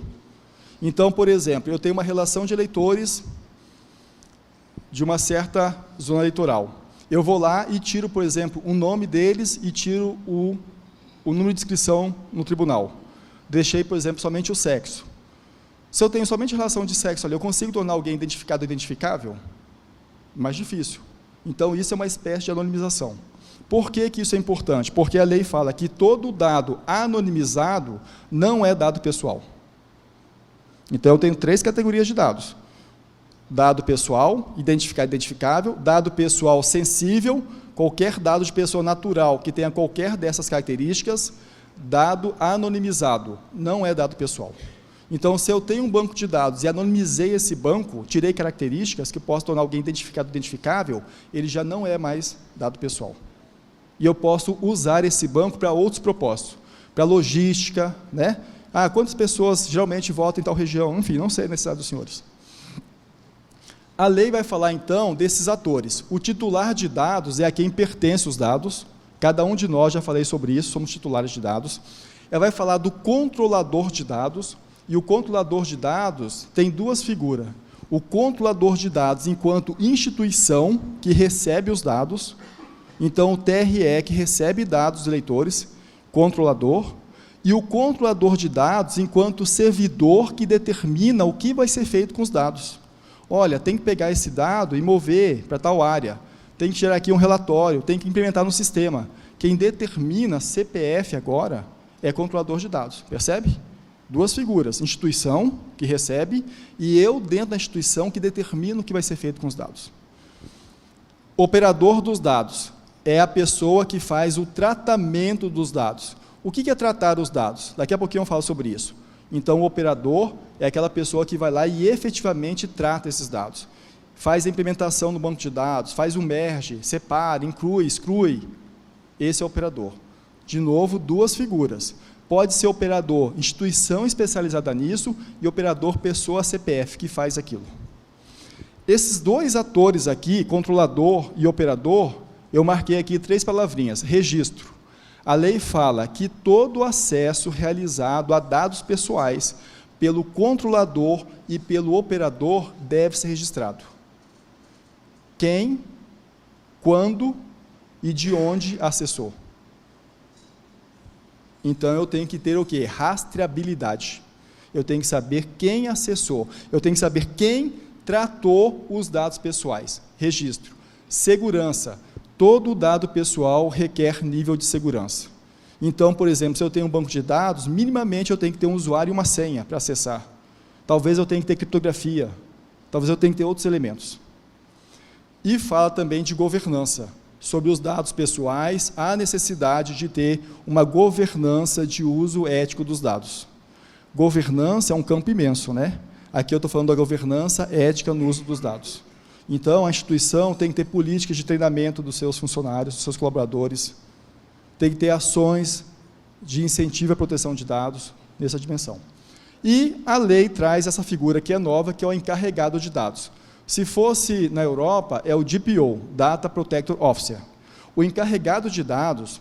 Então, por exemplo, eu tenho uma relação de eleitores de uma certa zona eleitoral. Eu vou lá e tiro, por exemplo, o nome deles e tiro o número de inscrição no tribunal. Deixei, por exemplo, somente o sexo. Se eu tenho somente relação de sexo ali, eu consigo tornar alguém identificado ou identificável? Mais difícil. Então, isso é uma espécie de anonimização. Por que isso é importante? Porque a lei fala que todo dado anonimizado não é dado pessoal. Então, eu tenho 3 categorias de dados. Dado pessoal, identificado, identificável, dado pessoal sensível, qualquer dado de pessoa natural que tenha qualquer dessas características, dado anonimizado, não é dado pessoal. Então, se eu tenho um banco de dados e anonimizei esse banco, tirei características que posso tornar alguém identificado, identificável, ele já não é mais dado pessoal. E eu posso usar esse banco para outros propósitos, para logística, né? Quantas pessoas geralmente votam em tal região? Enfim, não sei a necessidade dos senhores. A lei vai falar, então, desses atores. O titular de dados é a quem pertencem os dados. Cada um de nós, já falei sobre isso, somos titulares de dados. Ela vai falar do controlador de dados. E o controlador de dados tem 2 figuras. O controlador de dados enquanto instituição que recebe os dados. Então, o TRE que recebe dados dos eleitores, controlador. E o controlador de dados enquanto servidor que determina o que vai ser feito com os dados. Olha, tem que pegar esse dado e mover para tal área. Tem que tirar aqui um relatório, tem que implementar no sistema. Quem determina CPF agora é controlador de dados, percebe? 2 figuras, instituição, que recebe, e eu, dentro da instituição, que determino o que vai ser feito com os dados. Operador dos dados é a pessoa que faz o tratamento dos dados. O que é tratar os dados? Daqui a pouquinho eu falo sobre isso. Então, o operador é aquela pessoa que vai lá e efetivamente trata esses dados. Faz a implementação no banco de dados, faz o merge, separa, inclui, exclui. Esse é o operador. De novo, duas figuras. Pode ser operador instituição especializada nisso e operador pessoa CPF, que faz aquilo. Esses dois atores aqui, controlador e operador, eu marquei aqui 3 palavrinhas. Registro. A lei fala que todo acesso realizado a dados pessoais pelo controlador e pelo operador deve ser registrado. Quem, quando e de onde acessou. Então, eu tenho que ter o quê? Rastreabilidade. Eu tenho que saber quem acessou. Eu tenho que saber quem tratou os dados pessoais. Registro. Segurança. Todo dado pessoal requer nível de segurança. Então, por exemplo, se eu tenho um banco de dados, minimamente eu tenho que ter um usuário e uma senha para acessar. Talvez eu tenha que ter criptografia. Talvez eu tenha que ter outros elementos. E fala também de governança. Sobre os dados pessoais, há necessidade de ter uma governança de uso ético dos dados. Governança é um campo imenso, né? Aqui eu estou falando da governança ética no uso dos dados. Então, a instituição tem que ter políticas de treinamento dos seus funcionários, dos seus colaboradores, tem que ter ações de incentivo à proteção de dados nessa dimensão. E a lei traz essa figura que é nova, que é o encarregado de dados. Se fosse na Europa, é o DPO, Data Protector Officer. O encarregado de dados,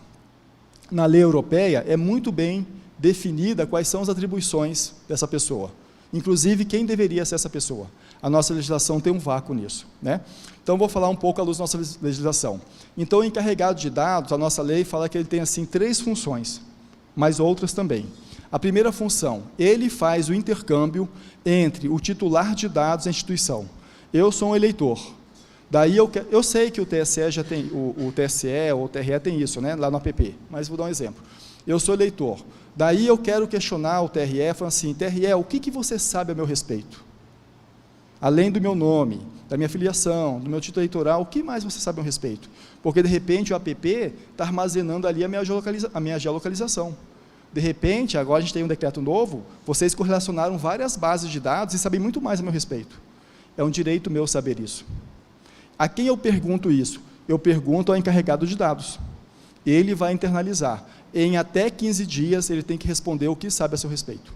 na lei europeia, é muito bem definida quais são as atribuições dessa pessoa. Inclusive, quem deveria ser essa pessoa. A nossa legislação tem um vácuo nisso, né? Então, vou falar um pouco à luz da nossa legislação. Então, o encarregado de dados, a nossa lei fala que ele tem, assim, 3 funções, mas outras também. A primeira função, ele faz o intercâmbio entre o titular de dados e a instituição. Eu sou um eleitor. Daí eu sei que o TSE já tem, o TSE ou o TRE tem isso, né, lá no app, mas vou dar um exemplo. Eu sou eleitor. Daí eu quero questionar o TRE, falando assim, TRE, o que você sabe a meu respeito? Além do meu nome, da minha filiação, do meu título eleitoral, o que mais você sabe a meu respeito? Porque, de repente, o app está armazenando ali a minha geolocalização. De repente, agora a gente tem um decreto novo, vocês correlacionaram várias bases de dados e sabem muito mais a meu respeito. É um direito meu saber isso. A quem eu pergunto isso? Eu pergunto ao encarregado de dados. Ele vai internalizar. Em até 15 dias, ele tem que responder o que sabe a seu respeito.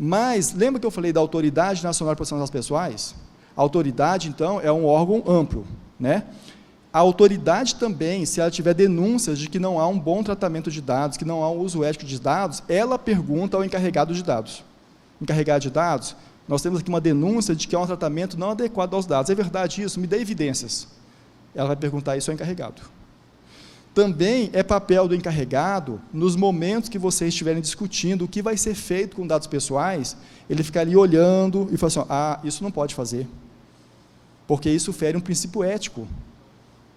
Mas, lembra que eu falei da Autoridade Nacional de Proteção das Pessoais? A autoridade, então, é um órgão amplo, né? A autoridade também, se ela tiver denúncias de que não há um bom tratamento de dados, que não há um uso ético de dados, ela pergunta ao encarregado de dados. Encarregado de dados, nós temos aqui uma denúncia de que há um tratamento não adequado aos dados. É verdade isso? Me dê evidências. Ela vai perguntar isso ao encarregado. Também é papel do encarregado, nos momentos que vocês estiverem discutindo o que vai ser feito com dados pessoais, ele ficar ali olhando e falar assim, isso não pode fazer, porque isso fere um princípio ético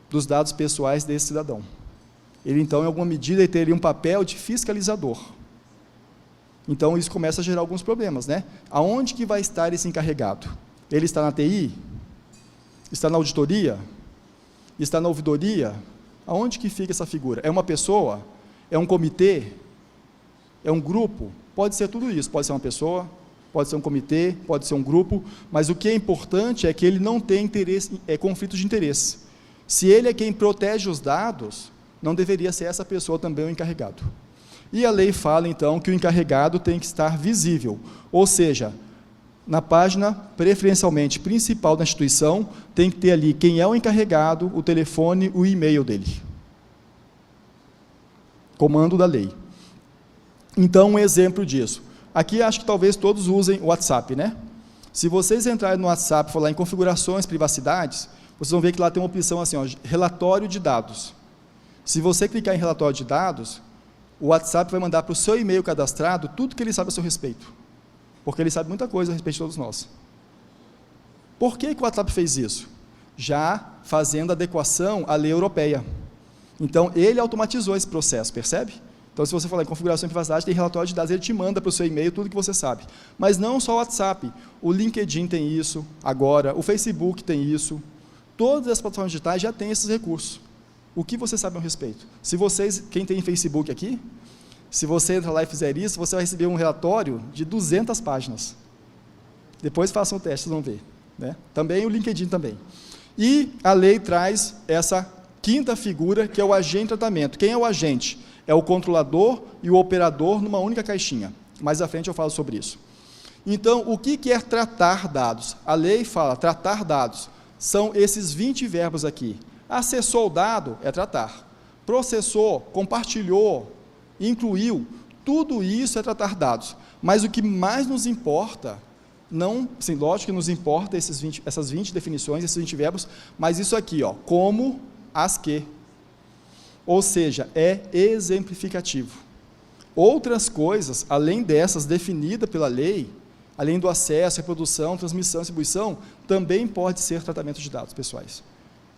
dos dados pessoais desse cidadão. Ele, então, em alguma medida, ele teria um papel de fiscalizador. Então, isso começa a gerar alguns problemas, né? Aonde que vai estar esse encarregado? Ele está na TI? Está na auditoria? Está na ouvidoria? Aonde que fica essa figura? É uma pessoa? É um comitê? É um grupo? Pode ser tudo isso, pode ser uma pessoa, pode ser um comitê, pode ser um grupo, mas o que é importante é que ele não tem interesse, conflito de interesse. Se ele é quem protege os dados, não deveria ser essa pessoa também o encarregado. E a lei fala, então, que o encarregado tem que estar visível, ou seja, na página, preferencialmente, principal da instituição, tem que ter ali quem é o encarregado, o telefone, o e-mail dele. Comando da lei. Então, um exemplo disso. Aqui, acho que talvez todos usem o WhatsApp, né? Se vocês entrarem no WhatsApp e falar em configurações, privacidades, vocês vão ver que lá tem uma opção assim, relatório de dados. Se você clicar em relatório de dados, o WhatsApp vai mandar para o seu e-mail cadastrado tudo que ele sabe a seu respeito. Porque ele sabe muita coisa a respeito de todos nós. Por que o WhatsApp fez isso? Já fazendo adequação à lei europeia. Então, ele automatizou esse processo, percebe? Então, se você falar em configuração e privacidade, tem relatório de dados, ele te manda para o seu e-mail tudo que você sabe. Mas não só o WhatsApp, o LinkedIn tem isso agora, o Facebook tem isso, todas as plataformas digitais já têm esses recursos. O que você sabe a respeito? Se vocês, quem tem Facebook aqui, se você entrar lá e fizer isso, você vai receber um relatório de 200 páginas. Depois façam o teste, vocês vão ver. Né? Também o LinkedIn também. E a lei traz essa quinta figura, que é o agente de tratamento. Quem é o agente? É o controlador e o operador numa única caixinha. Mais à frente eu falo sobre isso. Então, o que é tratar dados? A lei fala tratar dados. São esses 20 verbos aqui. Acessou o dado é tratar. Processou, compartilhou, incluiu, tudo isso é tratar dados. Mas o que mais nos importa, não, sim, lógico que nos importa essas 20 definições, esses 20 verbos, mas isso aqui, ó, como, as que. Ou seja, é exemplificativo. Outras coisas, além dessas definidas pela lei, além do acesso, reprodução, transmissão, distribuição, também pode ser tratamento de dados pessoais,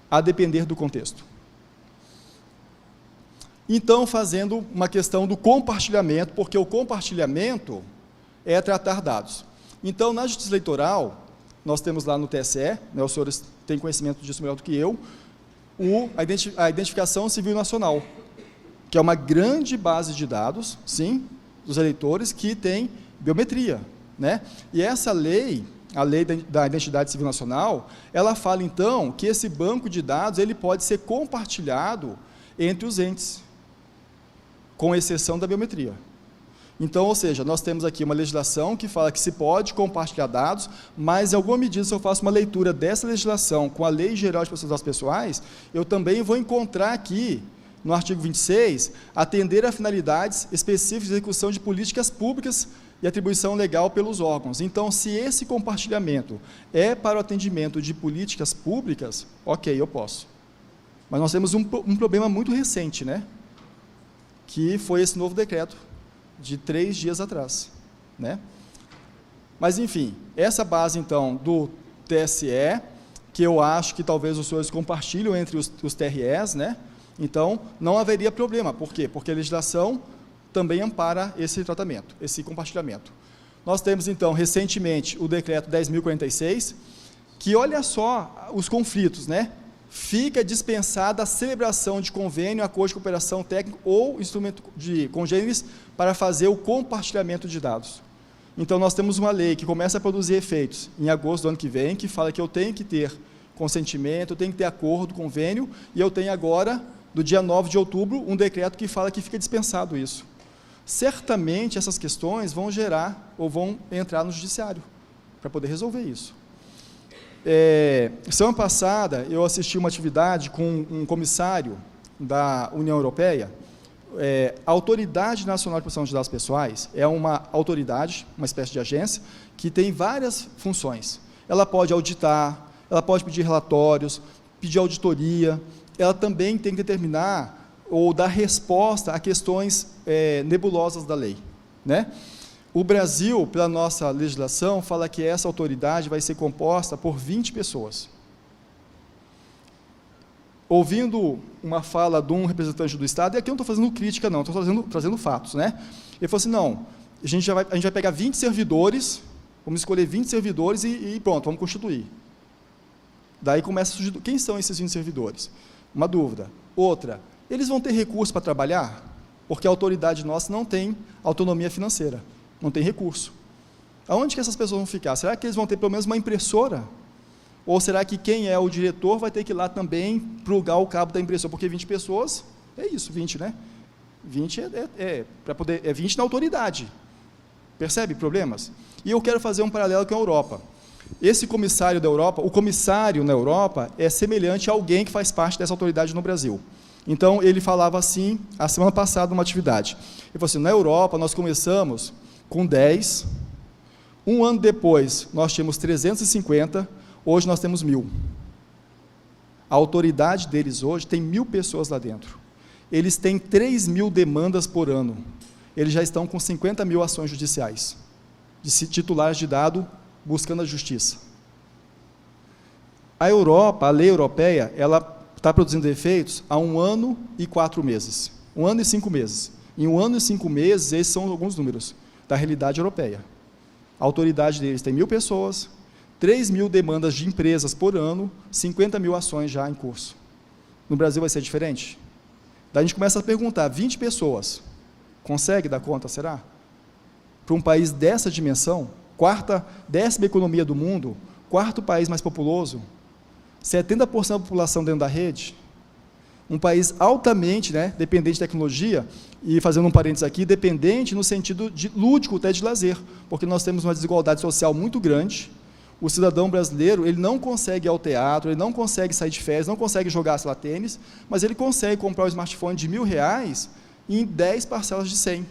a depender do contexto. Então, fazendo uma questão do compartilhamento, porque o compartilhamento é tratar dados. Então, na Justiça Eleitoral, nós temos lá no TSE, né, os senhores têm conhecimento disso melhor do que eu, a Identificação Civil Nacional, que é uma grande base de dados, sim, dos eleitores, que tem biometria, né? E essa lei, a lei da Identidade Civil Nacional, ela fala, então, que esse banco de dados ele pode ser compartilhado entre os entes, com exceção da biometria. Então, ou seja, nós temos aqui uma legislação que fala que se pode compartilhar dados, mas, em alguma medida, se eu faço uma leitura dessa legislação com a Lei Geral de Proteção de Dados Pessoais, eu também vou encontrar aqui, no artigo 26, atender a finalidades específicas de execução de políticas públicas e atribuição legal pelos órgãos. Então, se esse compartilhamento é para o atendimento de políticas públicas, ok, eu posso. Mas nós temos um problema muito recente, né? Que foi esse novo decreto, de 3 dias atrás, né? Mas, enfim, essa base, então, do TSE, que eu acho que talvez os senhores compartilham entre os TREs, né? Então, não haveria problema. Por quê? Porque a legislação também ampara esse tratamento, esse compartilhamento. Nós temos, então, recentemente, o decreto 10.046, que, olha só os conflitos, né? Fica dispensada a celebração de convênio, acordo de cooperação técnica ou instrumento de congêneres para fazer o compartilhamento de dados. Então, nós temos uma lei que começa a produzir efeitos em agosto do ano que vem, que fala que eu tenho que ter consentimento, eu tenho que ter acordo, convênio, e eu tenho agora, do dia 9 de outubro, um decreto que fala que fica dispensado isso. Certamente, essas questões vão gerar, ou vão entrar no judiciário, para poder resolver isso. Semana passada, eu assisti uma atividade com um comissário da União Europeia. A Autoridade Nacional de Proteção de Dados Pessoais é uma autoridade, uma espécie de agência, que tem várias funções. Ela pode auditar, ela pode pedir relatórios, pedir auditoria, ela também tem que determinar ou dar resposta a questões nebulosas da lei, né? O Brasil, pela nossa legislação, fala que essa autoridade vai ser composta por 20 pessoas. Ouvindo uma fala de um representante do Estado, e aqui eu não estou fazendo crítica, não, estou trazendo fatos, né? Ele falou assim, não, a gente vai pegar 20 servidores, vamos escolher 20 servidores e pronto, vamos constituir. Daí começa a surgir, quem são esses 20 servidores? Uma dúvida. Outra, eles vão ter recurso para trabalhar? Porque a autoridade nossa não tem autonomia financeira. Não tem recurso. Aonde que essas pessoas vão ficar? Será que eles vão ter pelo menos uma impressora? Ou será que quem é o diretor vai ter que ir lá também plugar o cabo da impressora? Porque 20 pessoas, é isso, 20, né? 20 para poder, 20 na autoridade. Percebe problemas? E eu quero fazer um paralelo com a Europa. Esse comissário da Europa, o comissário na Europa é semelhante a alguém que faz parte dessa autoridade no Brasil. Então, ele falava assim, a semana passada, numa atividade. Ele falou assim, na Europa, nós começamos com 10, um ano depois nós tínhamos 350, hoje nós temos 1.000. A autoridade deles hoje tem 1.000 pessoas lá dentro. Eles têm 3.000 demandas por ano. Eles já estão com 50.000 ações judiciais, de titulares de dado buscando a justiça. A Europa, a lei europeia, ela está produzindo efeitos há 1 ano e 4 meses. 1 ano e 5 meses. Em 1 ano e 5 meses, esses são alguns números da realidade europeia. A autoridade deles tem 1.000 pessoas, 3.000 demandas de empresas por ano, 50.000 ações já em curso. No Brasil vai ser diferente? Daí a gente começa a perguntar, 20 pessoas, consegue dar conta, será? Para um país dessa dimensão, 10ª economia do mundo, 4º país mais populoso, 70% da população dentro da rede, um país altamente, dependente de tecnologia, e fazendo um parênteses aqui, dependente no sentido de lúdico, até de lazer, porque nós temos uma desigualdade social muito grande. O cidadão brasileiro, ele não consegue ir ao teatro, ele não consegue sair de férias, não consegue jogar, sei lá, tênis, mas ele consegue comprar um smartphone de R$1.000 em 10 parcelas de 100.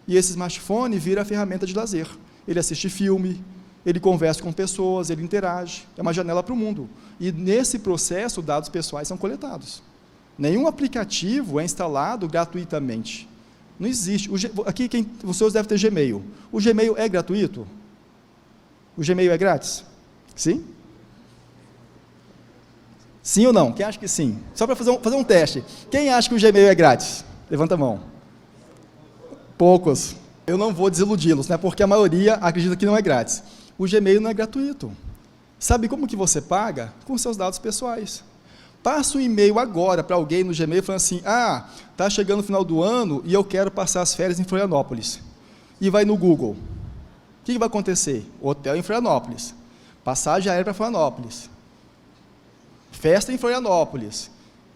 E esse smartphone vira a ferramenta de lazer. Ele assiste filme, ele conversa com pessoas, ele interage, é uma janela para o mundo. E nesse processo, dados pessoais são coletados. Nenhum aplicativo é instalado gratuitamente. Não existe. Aqui, vocês devem ter Gmail. O Gmail é gratuito? O Gmail é grátis? Sim? Sim ou não? Quem acha que sim? Só para fazer um teste. Quem acha que o Gmail é grátis? Levanta a mão. Poucos. Eu não vou desiludi-los, porque a maioria acredita que não é grátis. O Gmail não é gratuito. Sabe como que você paga? Com seus dados pessoais. Passa um e-mail agora para alguém no Gmail falando assim, está chegando o final do ano e eu quero passar as férias em Florianópolis. E vai no Google. O que vai acontecer? Hotel em Florianópolis. Passagem aérea para Florianópolis. Festa em Florianópolis.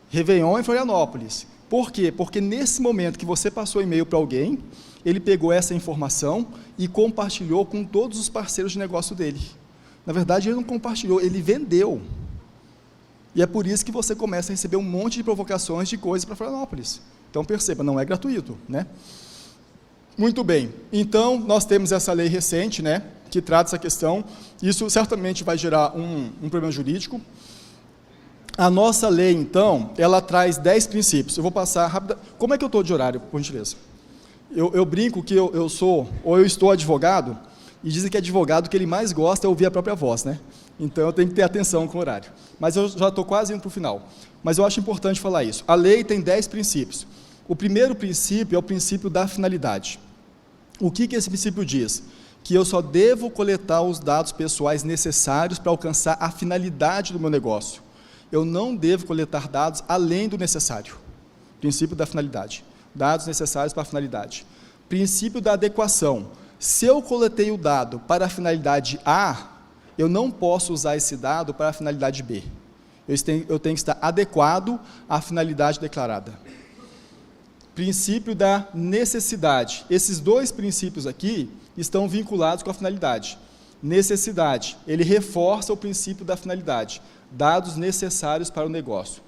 Réveillon em Florianópolis. Por quê? Porque nesse momento que você passou e-mail para alguém, ele pegou essa informação e compartilhou com todos os parceiros de negócio dele. Na verdade, ele não compartilhou, ele vendeu. E é por isso que você começa a receber um monte de provocações de coisas para Florianópolis. Então, perceba, não é gratuito, Muito bem. Então, nós temos essa lei recente, que trata essa questão. Isso certamente vai gerar um problema jurídico. A nossa lei, então, ela traz 10 princípios. Eu vou passar rápido. Como é que eu estou de horário, por gentileza? Eu brinco que eu estou advogado, e dizem que advogado que ele mais gosta é ouvir a própria voz, Então, eu tenho que ter atenção com o horário. Mas eu já estou quase indo para o final. Mas eu acho importante falar isso. A lei tem 10 princípios. O primeiro princípio é o princípio da finalidade. O que esse princípio diz? Que eu só devo coletar os dados pessoais necessários para alcançar a finalidade do meu negócio. Eu não devo coletar dados além do necessário. Princípio da finalidade. Dados necessários para a finalidade. Princípio da adequação. Se eu coletei o dado para a finalidade A, eu não posso usar esse dado para a finalidade B. Eu tenho que estar adequado à finalidade declarada. Princípio da necessidade. Esses dois princípios aqui estão vinculados com a finalidade. Necessidade, ele reforça o princípio da finalidade. Dados necessários para o negócio.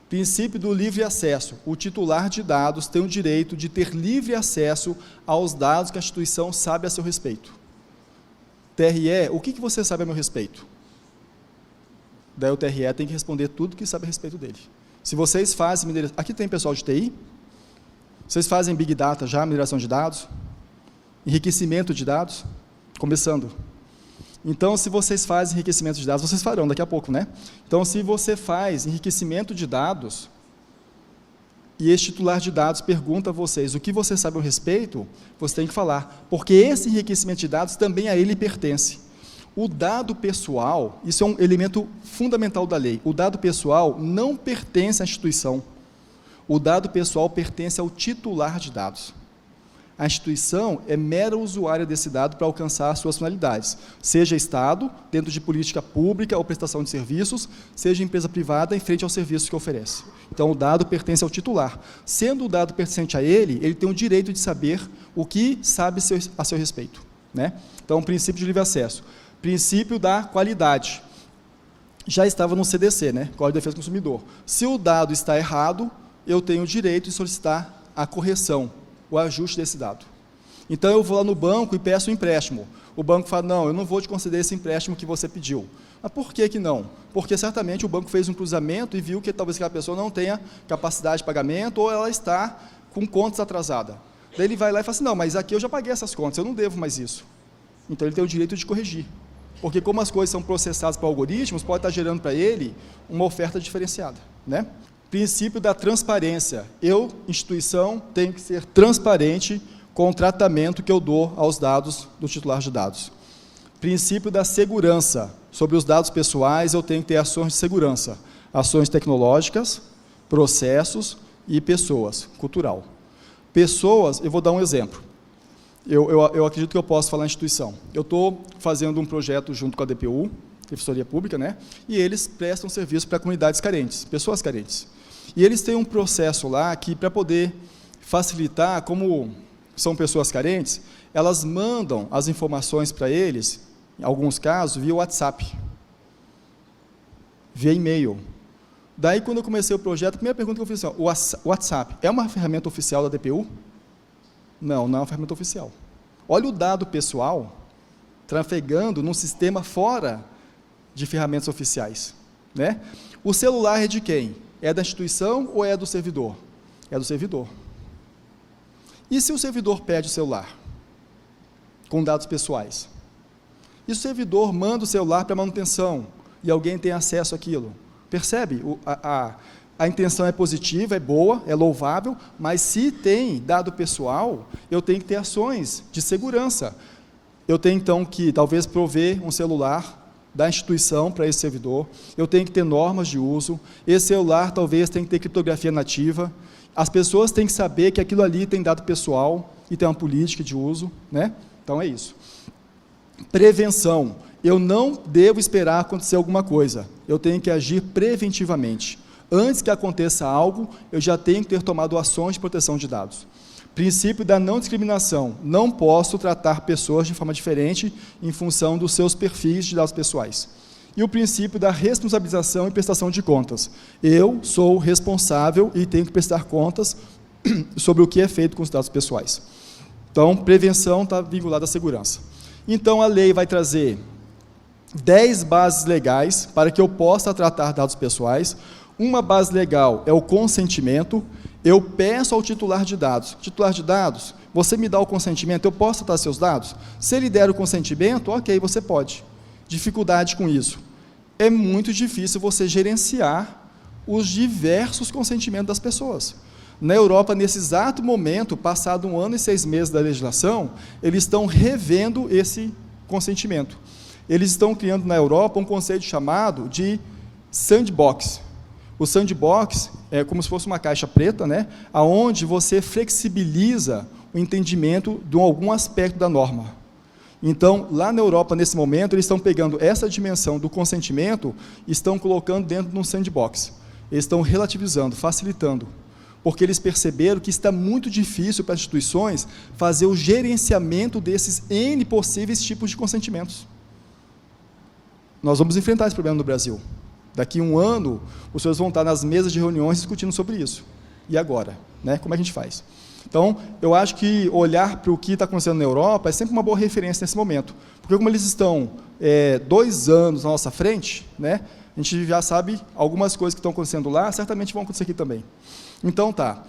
Princípio do livre acesso. O titular de dados tem o direito de ter livre acesso aos dados que a instituição sabe a seu respeito. TRE, o que você sabe a meu respeito? Daí o TRE tem que responder tudo que sabe a respeito dele. Se vocês fazem mineração... Aqui tem pessoal de TI? Vocês fazem Big Data já, mineração de dados? Enriquecimento de dados? Começando. Então, se vocês fazem enriquecimento de dados, vocês farão daqui a pouco, Então, se você faz enriquecimento de dados, e esse titular de dados pergunta a vocês o que você sabe a respeito, você tem que falar, porque esse enriquecimento de dados também a ele pertence. O dado pessoal, isso é um elemento fundamental da lei, o dado pessoal não pertence à instituição, o dado pessoal pertence ao titular de dados. A instituição é mera usuária desse dado para alcançar as suas finalidades, seja Estado, dentro de política pública ou prestação de serviços, seja empresa privada em frente aos serviços que oferece. Então, o dado pertence ao titular. Sendo o dado pertencente a ele tem o direito de saber o que sabe a seu respeito. Então, princípio de livre acesso. Princípio da qualidade. Já estava no CDC, Código de Defesa do Consumidor. Se o dado está errado, eu tenho o direito de solicitar a correção, o ajuste desse dado. Então, eu vou lá no banco e peço um empréstimo. O banco fala, não, eu não vou te conceder esse empréstimo que você pediu. Mas por que não? Porque certamente o banco fez um cruzamento e viu que talvez aquela pessoa não tenha capacidade de pagamento ou ela está com contas atrasadas. Daí ele vai lá e fala assim, não, mas aqui eu já paguei essas contas, eu não devo mais isso. Então, ele tem o direito de corrigir. Porque como as coisas são processadas por algoritmos, pode estar gerando para ele uma oferta diferenciada. Princípio da transparência. Eu, instituição, tenho que ser transparente com o tratamento que eu dou aos dados do titular de dados. Princípio da segurança. Sobre os dados pessoais, eu tenho que ter ações de segurança. Ações tecnológicas, processos e pessoas, cultural. Pessoas, eu vou dar um exemplo. Eu acredito que eu posso falar em instituição. Eu estou fazendo um projeto junto com a DPU, Defensoria Pública, né? E eles prestam serviço para comunidades carentes, pessoas carentes. E eles têm um processo lá que, para poder facilitar, como são pessoas carentes, elas mandam as informações para eles, em alguns casos, via WhatsApp, via e-mail. Daí, quando eu comecei o projeto, a primeira pergunta que eu fiz assim, o WhatsApp é uma ferramenta oficial da DPU? Não, não é uma ferramenta oficial. Olha o dado pessoal trafegando num sistema fora de ferramentas oficiais, né? O celular é de quem? É da instituição ou é do servidor? É do servidor. E se o servidor pede o celular com dados pessoais? E se o servidor manda o celular para manutenção e alguém tem acesso àquilo? Percebe? A intenção é positiva, é boa, é louvável, mas se tem dado pessoal, eu tenho que ter ações de segurança. Eu tenho, então, que talvez prover um celular da instituição para esse servidor, eu tenho que ter normas de uso, esse celular talvez tenha que ter criptografia nativa, as pessoas têm que saber que aquilo ali tem dado pessoal e tem uma política de uso, né? Então é isso. Prevenção. Eu não devo esperar acontecer alguma coisa, eu tenho que agir preventivamente. Antes que aconteça algo, eu já tenho que ter tomado ações de proteção de dados. Princípio da não discriminação. Não posso tratar pessoas de forma diferente em função dos seus perfis de dados pessoais. E o princípio da responsabilização e prestação de contas. Eu sou responsável e tenho que prestar contas sobre o que é feito com os dados pessoais. Então, prevenção está vinculada à segurança. Então, a lei vai trazer 10 bases legais para que eu possa tratar dados pessoais. Uma base legal é o consentimento. Eu peço ao titular de dados, você me dá o consentimento, eu posso tratar seus dados? Se ele der o consentimento, ok, você pode. Dificuldade com isso. É muito difícil você gerenciar os diversos consentimentos das pessoas. Na Europa, nesse exato momento, passado 1 ano e 6 meses da legislação, eles estão revendo esse consentimento. Eles estão criando na Europa um conceito chamado de sandbox. O sandbox é como se fosse uma caixa preta, né, onde você flexibiliza o entendimento de algum aspecto da norma. Então, lá na Europa, nesse momento, eles estão pegando essa dimensão do consentimento e estão colocando dentro de um sandbox. Eles estão relativizando, facilitando, porque eles perceberam que está muito difícil para as instituições fazer o gerenciamento desses N possíveis tipos de consentimentos. Nós vamos enfrentar esse problema no Brasil. Daqui a 1 ano, os senhores vão estar nas mesas de reuniões discutindo sobre isso. E agora? Né? Como é que a gente faz? Então, eu acho que olhar para o que está acontecendo na Europa é sempre uma boa referência nesse momento. Porque como eles estão 2 anos na nossa frente, né, a gente já sabe algumas coisas que estão acontecendo lá, certamente vão acontecer aqui também. Então, tá.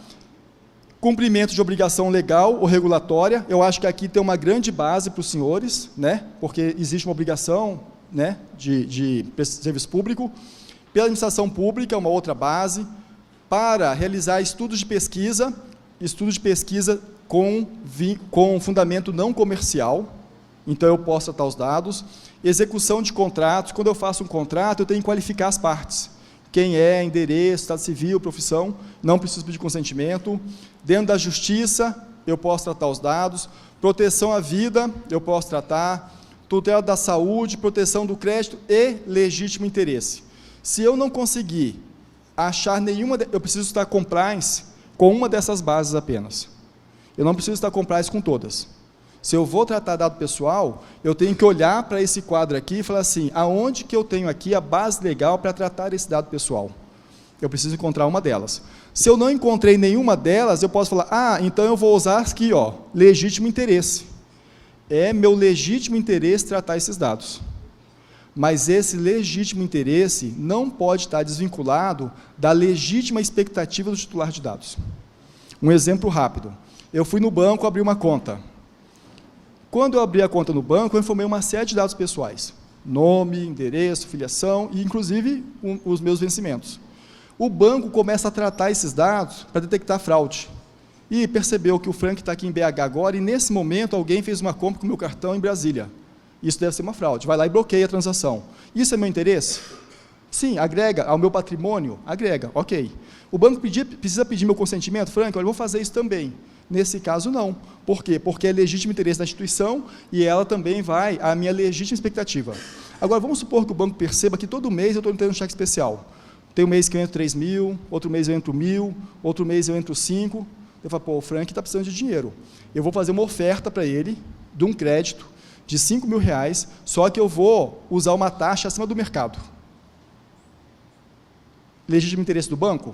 Cumprimento de obrigação legal ou regulatória, eu acho que aqui tem uma grande base para os senhores, né, porque existe uma obrigação, né, de serviço público. Pela administração pública, uma outra base, para realizar estudos de pesquisa com fundamento não comercial, então eu posso tratar os dados. Execução de contratos, quando eu faço um contrato, eu tenho que qualificar as partes. Quem é, endereço, estado civil, profissão, não preciso pedir consentimento. Dentro da justiça, eu posso tratar os dados. Proteção à vida, eu posso tratar. Tutela da saúde, proteção do crédito e legítimo interesse. Se eu não conseguir achar nenhuma, eu preciso estar compliance com uma dessas bases apenas. Eu não preciso estar compliance com todas. Se eu vou tratar dado pessoal, eu tenho que olhar para esse quadro aqui e falar assim, aonde que eu tenho aqui a base legal para tratar esse dado pessoal? Eu preciso encontrar uma delas. Se eu não encontrei nenhuma delas, eu posso falar, então eu vou usar aqui, ó, legítimo interesse. É meu legítimo interesse tratar esses dados. Mas esse legítimo interesse não pode estar desvinculado da legítima expectativa do titular de dados. Um exemplo rápido. Eu fui no banco abrir uma conta. Quando eu abri a conta no banco, eu informei uma série de dados pessoais. Nome, endereço, filiação e, inclusive, os meus vencimentos. O banco começa a tratar esses dados para detectar fraude. E percebeu que o Frank está aqui em BH agora e, nesse momento, alguém fez uma compra com o meu cartão em Brasília. Isso deve ser uma fraude. Vai lá e bloqueia a transação. Isso é meu interesse? Sim, agrega ao meu patrimônio? Agrega, ok. O banco precisa pedir meu consentimento? Frank, olha, eu vou fazer isso também. Nesse caso, não. Por quê? Porque é legítimo interesse da instituição e ela também vai à minha legítima expectativa. Agora, vamos supor que o banco perceba que todo mês eu estou entrando um cheque especial. Tem um mês que eu entro 3 mil, outro mês eu entro 1.000, outro mês eu entro 5. Eu falo, pô, o Frank está precisando de dinheiro. Eu vou fazer uma oferta para ele de um crédito de R$5.000, só que eu vou usar uma taxa acima do mercado. Legítimo interesse do banco?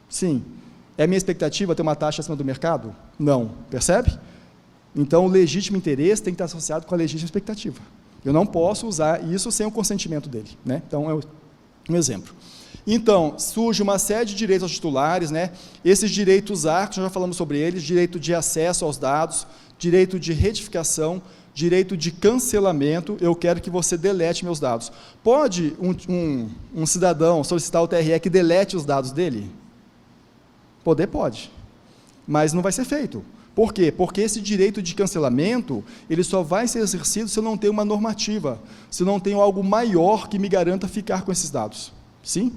Sim. É minha expectativa ter uma taxa acima do mercado? Não. Percebe? Então, o legítimo interesse tem que estar associado com a legítima expectativa. Eu não posso usar isso sem o consentimento dele, né? Então, é um exemplo. Então, surge uma série de direitos aos titulares, né? Esses direitos arcos, nós já falamos sobre eles: direito de acesso aos dados, direito de retificação, direito de cancelamento. Eu quero que você delete meus dados. Pode um cidadão solicitar ao TRE que delete os dados dele? Poder pode, mas não vai ser feito. Por quê? Porque esse direito de cancelamento, ele só vai ser exercido se eu não tenho uma normativa, se eu não tenho algo maior que me garanta ficar com esses dados. Sim?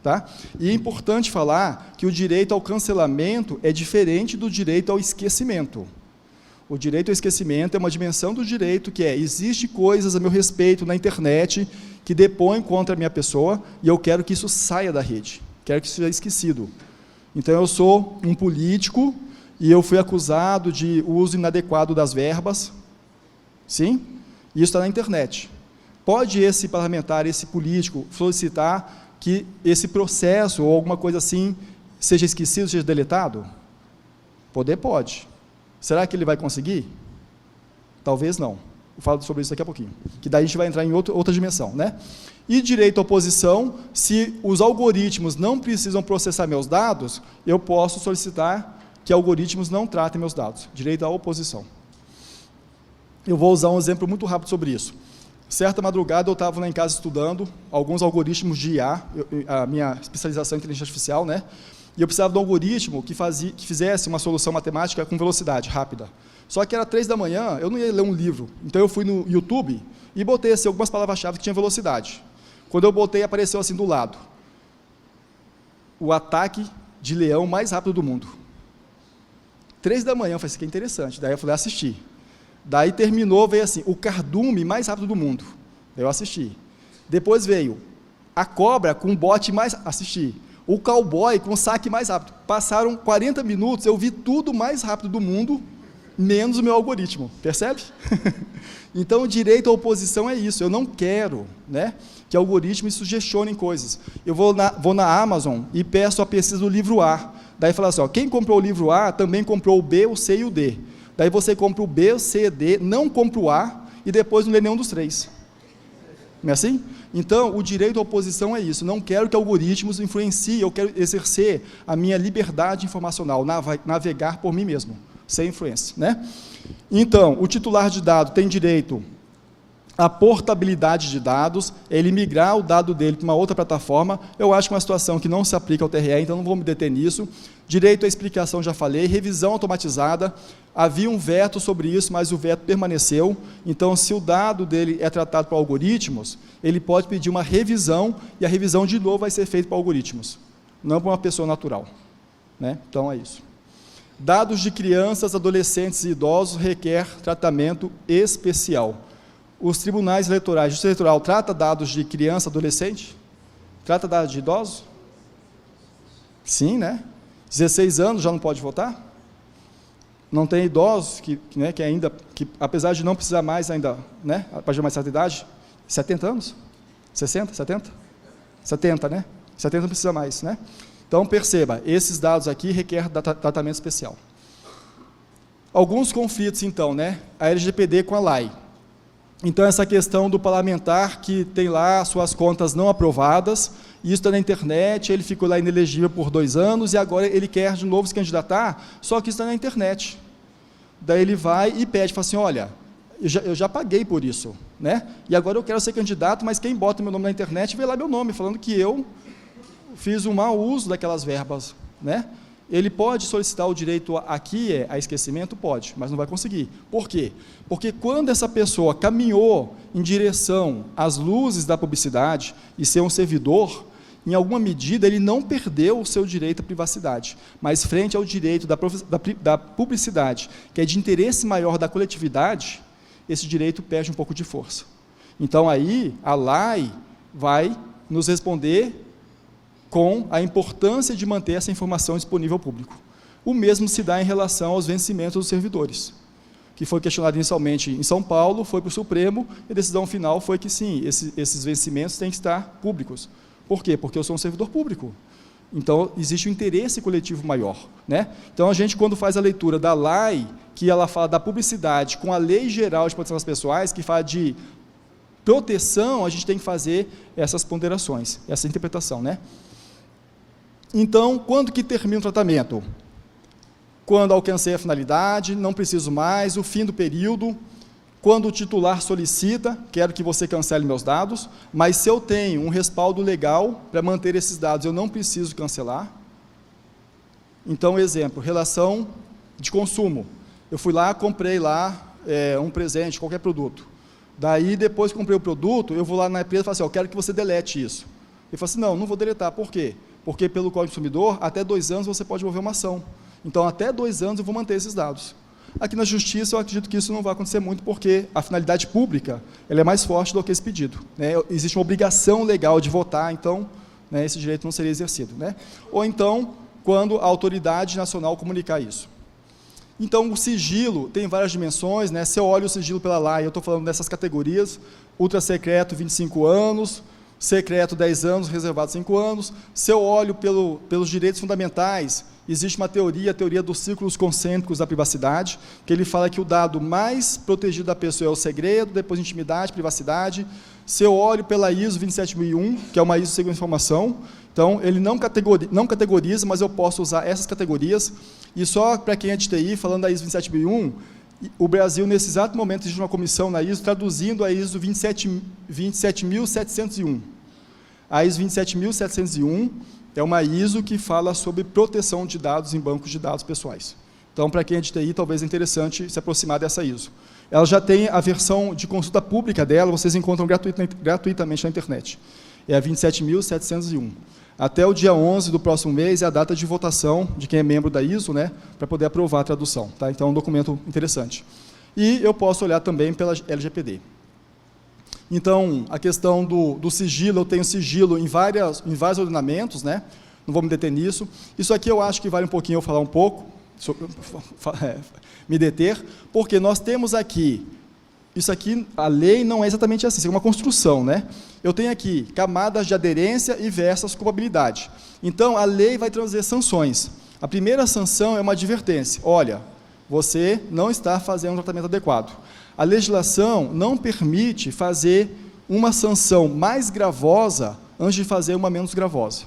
Tá? E é importante falar que o direito ao cancelamento é diferente do direito ao esquecimento. O direito ao esquecimento é uma dimensão do direito que existe coisas a meu respeito na internet que depõem contra a minha pessoa e eu quero que isso saia da rede, quero que isso seja esquecido. Então, eu sou um político e eu fui acusado de uso inadequado das verbas, sim? E isso está na internet. Pode esse parlamentar, esse político, solicitar que esse processo ou alguma coisa assim seja esquecido, seja deletado? Poder pode. Será que ele vai conseguir? Talvez não. Eu falo sobre isso daqui a pouquinho. Que daí a gente vai entrar em outra dimensão, né? E direito à oposição: se os algoritmos não precisam processar meus dados, eu posso solicitar que algoritmos não tratem meus dados. Direito à oposição. Eu vou usar um exemplo muito rápido sobre isso. Certa madrugada eu estava lá em casa estudando alguns algoritmos de IA, a minha especialização em inteligência artificial, né? E eu precisava de um algoritmo que fizesse uma solução matemática com velocidade rápida. Só que era 3 da manhã, eu não ia ler um livro. Então eu fui no YouTube e botei assim, algumas palavras-chave que tinham velocidade. Quando eu botei, apareceu assim do lado: o ataque de leão mais rápido do mundo. 3 da manhã, eu falei, isso aqui é interessante. Daí eu falei, assistir. Daí terminou, veio assim, o cardume mais rápido do mundo. Daí eu assisti. Depois veio a cobra com o bote mais... Assisti. O cowboy com o saque mais rápido. Passaram 40 minutos, eu vi tudo mais rápido do mundo, menos o meu algoritmo. Percebe? Então, o direito à oposição é isso. Eu não quero, né, que algoritmos sugestionem coisas. Eu vou na Amazon e peço a pesquisa do livro A. Daí fala assim, ó, quem comprou o livro A também comprou o B, o C e o D. Daí você compra o B, o C, D, não compra o A e depois não lê nenhum dos 3. Não é assim? Então, o direito à oposição é isso. Não quero que algoritmos influenciem, eu quero exercer a minha liberdade informacional, navegar por mim mesmo, sem influência, né? Então, o titular de dado tem direito à portabilidade de dados, ele migrar o dado dele para uma outra plataforma. Eu acho que é uma situação que não se aplica ao TRE, então não vou me deter nisso. Direito à explicação, já falei. Revisão automatizada, havia um veto sobre isso, mas o veto permaneceu. Então, se o dado dele é tratado por algoritmos, ele pode pedir uma revisão, e a revisão, de novo, vai ser feita por algoritmos, não por uma pessoa natural, né? Então, é isso. Dados de crianças, adolescentes e idosos requer tratamento especial. Os tribunais eleitorais, a Justiça Eleitoral trata dados de criança, adolescente? Trata dados de idosos? Sim, né? 16 anos já não pode votar? Não tem idosos que ainda, apesar de não precisar mais ainda, né, a partir de mais certa idade, 70 anos? 60, 70? 70, né? 70 não precisa mais, né? Então, perceba, esses dados aqui requerem tratamento especial. Alguns conflitos, então, né? A LGPD com a LAI. Então, essa questão do parlamentar que tem lá suas contas não aprovadas, isso está na internet, ele ficou lá inelegível por 2 anos, e agora ele quer de novo se candidatar, só que isso está na internet. Daí ele vai e pede, fala assim, olha, eu já paguei por isso, né? E agora eu quero ser candidato, mas quem bota meu nome na internet vê lá meu nome, falando que eu fiz um mau uso daquelas verbas, né? Ele pode solicitar o direito aqui a esquecimento? Pode, mas não vai conseguir. Por quê? Porque quando essa pessoa caminhou em direção às luzes da publicidade e ser um servidor, em alguma medida ele não perdeu o seu direito à privacidade, mas frente ao direito da publicidade, que é de interesse maior da coletividade, esse direito perde um pouco de força. Então aí a lei vai nos responder com a importância de manter essa informação disponível ao público. O mesmo se dá em relação aos vencimentos dos servidores, que foi questionado inicialmente em São Paulo, foi para o Supremo, e a decisão final foi que sim, esses vencimentos têm que estar públicos. Por quê? Porque eu sou um servidor público. Então, existe um interesse coletivo maior, né? Então, a gente, quando faz a leitura da lei, que ela fala da publicidade, com a Lei Geral de Proteção das Pessoais, que fala de proteção, a gente tem que fazer essas ponderações, essa interpretação, né? Então, quando que termina o tratamento? Quando alcancei a finalidade, não preciso mais, o fim do período, quando o titular solicita, quero que você cancele meus dados, mas se eu tenho um respaldo legal para manter esses dados, eu não preciso cancelar. Então, exemplo, relação de consumo. Eu fui lá, comprei lá um presente, qualquer produto. Daí, depois que comprei o produto, eu vou lá na empresa e falo assim, eu quero que você delete isso. Ele fala assim, não vou deletar, por quê? Porque pelo Código do Consumidor, até 2 anos você pode mover uma ação. Então, até 2 anos eu vou manter esses dados. Aqui na Justiça, eu acredito que isso não vai acontecer muito, porque a finalidade pública ela é mais forte do que esse pedido, né? Existe uma obrigação legal de votar, então, né, esse direito não seria exercido, né? Ou então, quando a autoridade nacional comunicar isso. Então, o sigilo tem várias dimensões, né? Se eu olho o sigilo pela lei, eu estou falando dessas categorias, ultra secreto, 25 anos, secreto, 10 anos, reservado, 5 anos. Se eu olho pelos direitos fundamentais, existe uma teoria, a teoria dos círculos concêntricos da privacidade, que ele fala que o dado mais protegido da pessoa é o segredo, depois intimidade, privacidade. Se eu olho pela ISO 27001, que é uma ISO de segurança da informação, então ele não categoriza, mas eu posso usar essas categorias. E só para quem é de TI, falando da ISO 27001, o Brasil, nesse exato momento, existe uma comissão na ISO, traduzindo a ISO 27701. A ISO 27701 é uma ISO que fala sobre proteção de dados em bancos de dados pessoais. Então, para quem é de TI, talvez é interessante se aproximar dessa ISO. Ela já tem a versão de consulta pública dela, vocês encontram gratuitamente na internet. É a 27701. Até o dia 11 do próximo mês é a data de votação de quem é membro da ISO, né, para poder aprovar a tradução. Tá? Então, é um documento interessante. E eu posso olhar também pela LGPD. Então, a questão do sigilo, eu tenho sigilo em vários ordenamentos, né? Não vou me deter nisso. Isso aqui eu acho que vale um pouquinho eu falar um pouco, me deter, porque nós temos aqui, isso aqui, a lei não é exatamente assim, isso é uma construção, né? Eu tenho aqui camadas de aderência e versus culpabilidade. Então, a lei vai trazer sanções. A primeira sanção é uma advertência. Olha, você não está fazendo um tratamento adequado. A legislação não permite fazer uma sanção mais gravosa antes de fazer uma menos gravosa.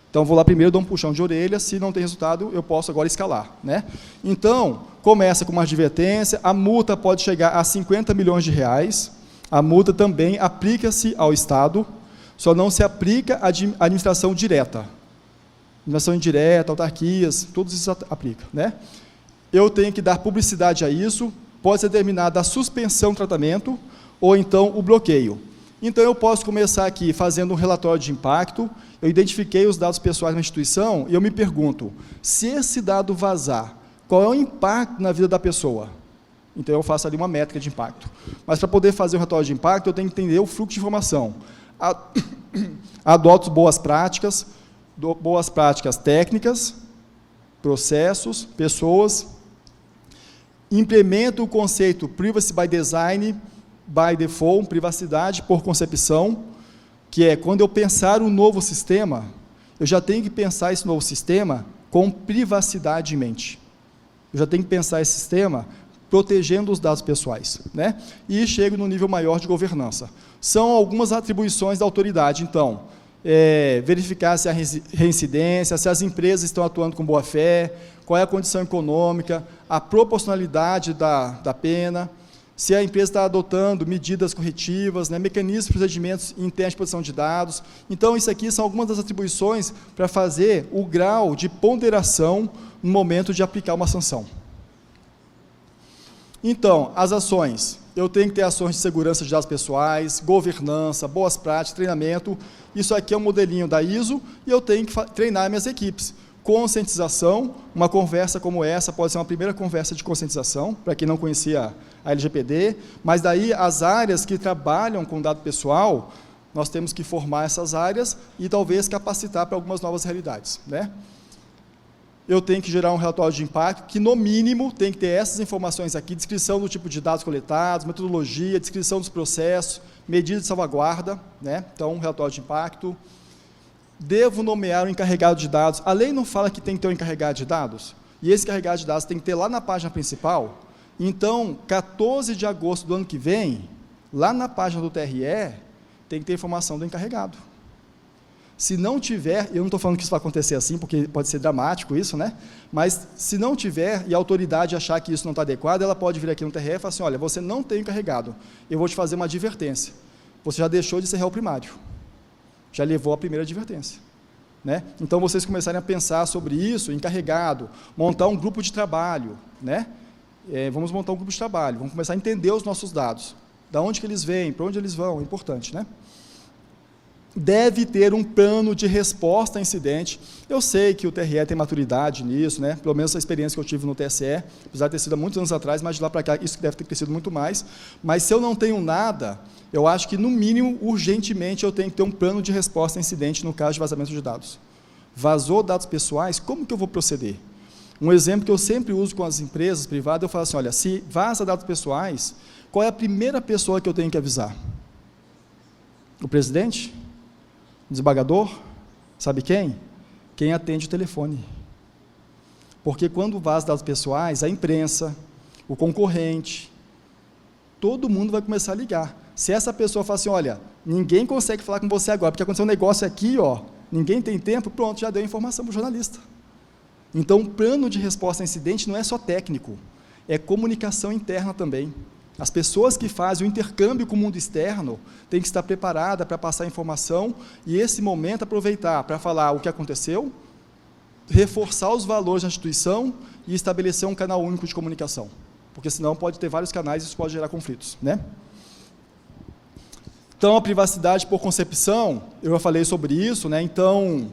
Então, vou lá primeiro, dou um puxão de orelha, se não tem resultado, eu posso agora escalar, né? Então, começa com uma advertência, a multa pode chegar a 50 milhões de reais, a multa também aplica-se ao Estado, só não se aplica à administração direta. Administração indireta, autarquias, todos isso aplica, né? Eu tenho que dar publicidade a isso, pode ser determinada a suspensão do tratamento ou então o bloqueio. Então, eu posso começar aqui fazendo um relatório de impacto, eu identifiquei os dados pessoais da instituição e eu me pergunto, se esse dado vazar, qual é o impacto na vida da pessoa? Então, eu faço ali uma métrica de impacto. Mas, para poder fazer um relatório de impacto, eu tenho que entender o fluxo de informação. Adoto boas práticas técnicas, processos, pessoas, implemento o conceito Privacy by Design, by Default, privacidade por concepção, que é quando eu pensar um novo sistema, eu já tenho que pensar esse novo sistema com privacidade em mente. Eu já tenho que pensar esse sistema protegendo os dados pessoais, né? E chego no nível maior de governança. São algumas atribuições da autoridade, então, verificar se há reincidência, se as empresas estão atuando com boa-fé, qual é a condição econômica, a proporcionalidade da pena, se a empresa está adotando medidas corretivas, né, mecanismos e procedimentos internos de proteção de dados. Então, isso aqui são algumas das atribuições para fazer o grau de ponderação no momento de aplicar uma sanção. Então, as ações. Eu tenho que ter ações de segurança de dados pessoais, governança, boas práticas, treinamento. Isso aqui é um modelinho da ISO e eu tenho que treinar minhas equipes. Conscientização, uma conversa como essa pode ser uma primeira conversa de conscientização, para quem não conhecia a LGPD, mas daí as áreas que trabalham com dado pessoal, nós temos que formar essas áreas e talvez capacitar para algumas novas realidades, né? Eu tenho que gerar um relatório de impacto, que no mínimo tem que ter essas informações aqui, descrição do tipo de dados coletados, metodologia, descrição dos processos, medidas de salvaguarda, né? Então, um relatório de impacto. Devo nomear um encarregado de dados. A lei não fala que tem que ter um encarregado de dados? E esse encarregado de dados tem que ter lá na página principal. Então, 14 de agosto do ano que vem, lá na página do TRE, tem que ter informação do encarregado. Se não tiver, eu não estou falando que isso vai acontecer assim, porque pode ser dramático isso, né? Mas se não tiver e a autoridade achar que isso não está adequado, ela pode vir aqui no TRE e falar assim, olha, você não tem encarregado, eu vou te fazer uma advertência. Você já deixou de ser réu primário. Já levou a primeira advertência, né? Então, vocês começarem a pensar sobre isso, encarregado, montar um grupo de trabalho, né? Vamos montar um grupo de trabalho, vamos começar a entender os nossos dados, da onde que eles vêm, para onde eles vão, é importante, né? Deve ter um plano de resposta a incidente. Eu sei que o TRE tem maturidade nisso, né? Pelo menos a experiência que eu tive no TSE, apesar de ter sido há muitos anos atrás, mas de lá para cá isso deve ter crescido muito mais. Mas se eu não tenho nada, eu acho que no mínimo, urgentemente, eu tenho que ter um plano de resposta a incidente no caso de vazamento de dados. Vazou dados pessoais, como que eu vou proceder? Um exemplo que eu sempre uso com as empresas privadas, eu falo assim, olha, se vaza dados pessoais, qual é a primeira pessoa que eu tenho que avisar? O presidente? O desembargador? Sabe quem? Quem atende o telefone. Porque quando vaza dados pessoais, a imprensa, o concorrente, todo mundo vai começar a ligar. Se essa pessoa fala assim, olha, ninguém consegue falar com você agora, porque aconteceu um negócio aqui, ó, ninguém tem tempo, pronto, já deu informação para o jornalista. Então, o plano de resposta a incidente não é só técnico, é comunicação interna também. As pessoas que fazem o intercâmbio com o mundo externo têm que estar preparadas para passar informação e, esse momento, aproveitar para falar o que aconteceu, reforçar os valores da instituição e estabelecer um canal único de comunicação, porque senão pode ter vários canais e isso pode gerar conflitos, né? Então, a privacidade por concepção, eu já falei sobre isso, né? Então,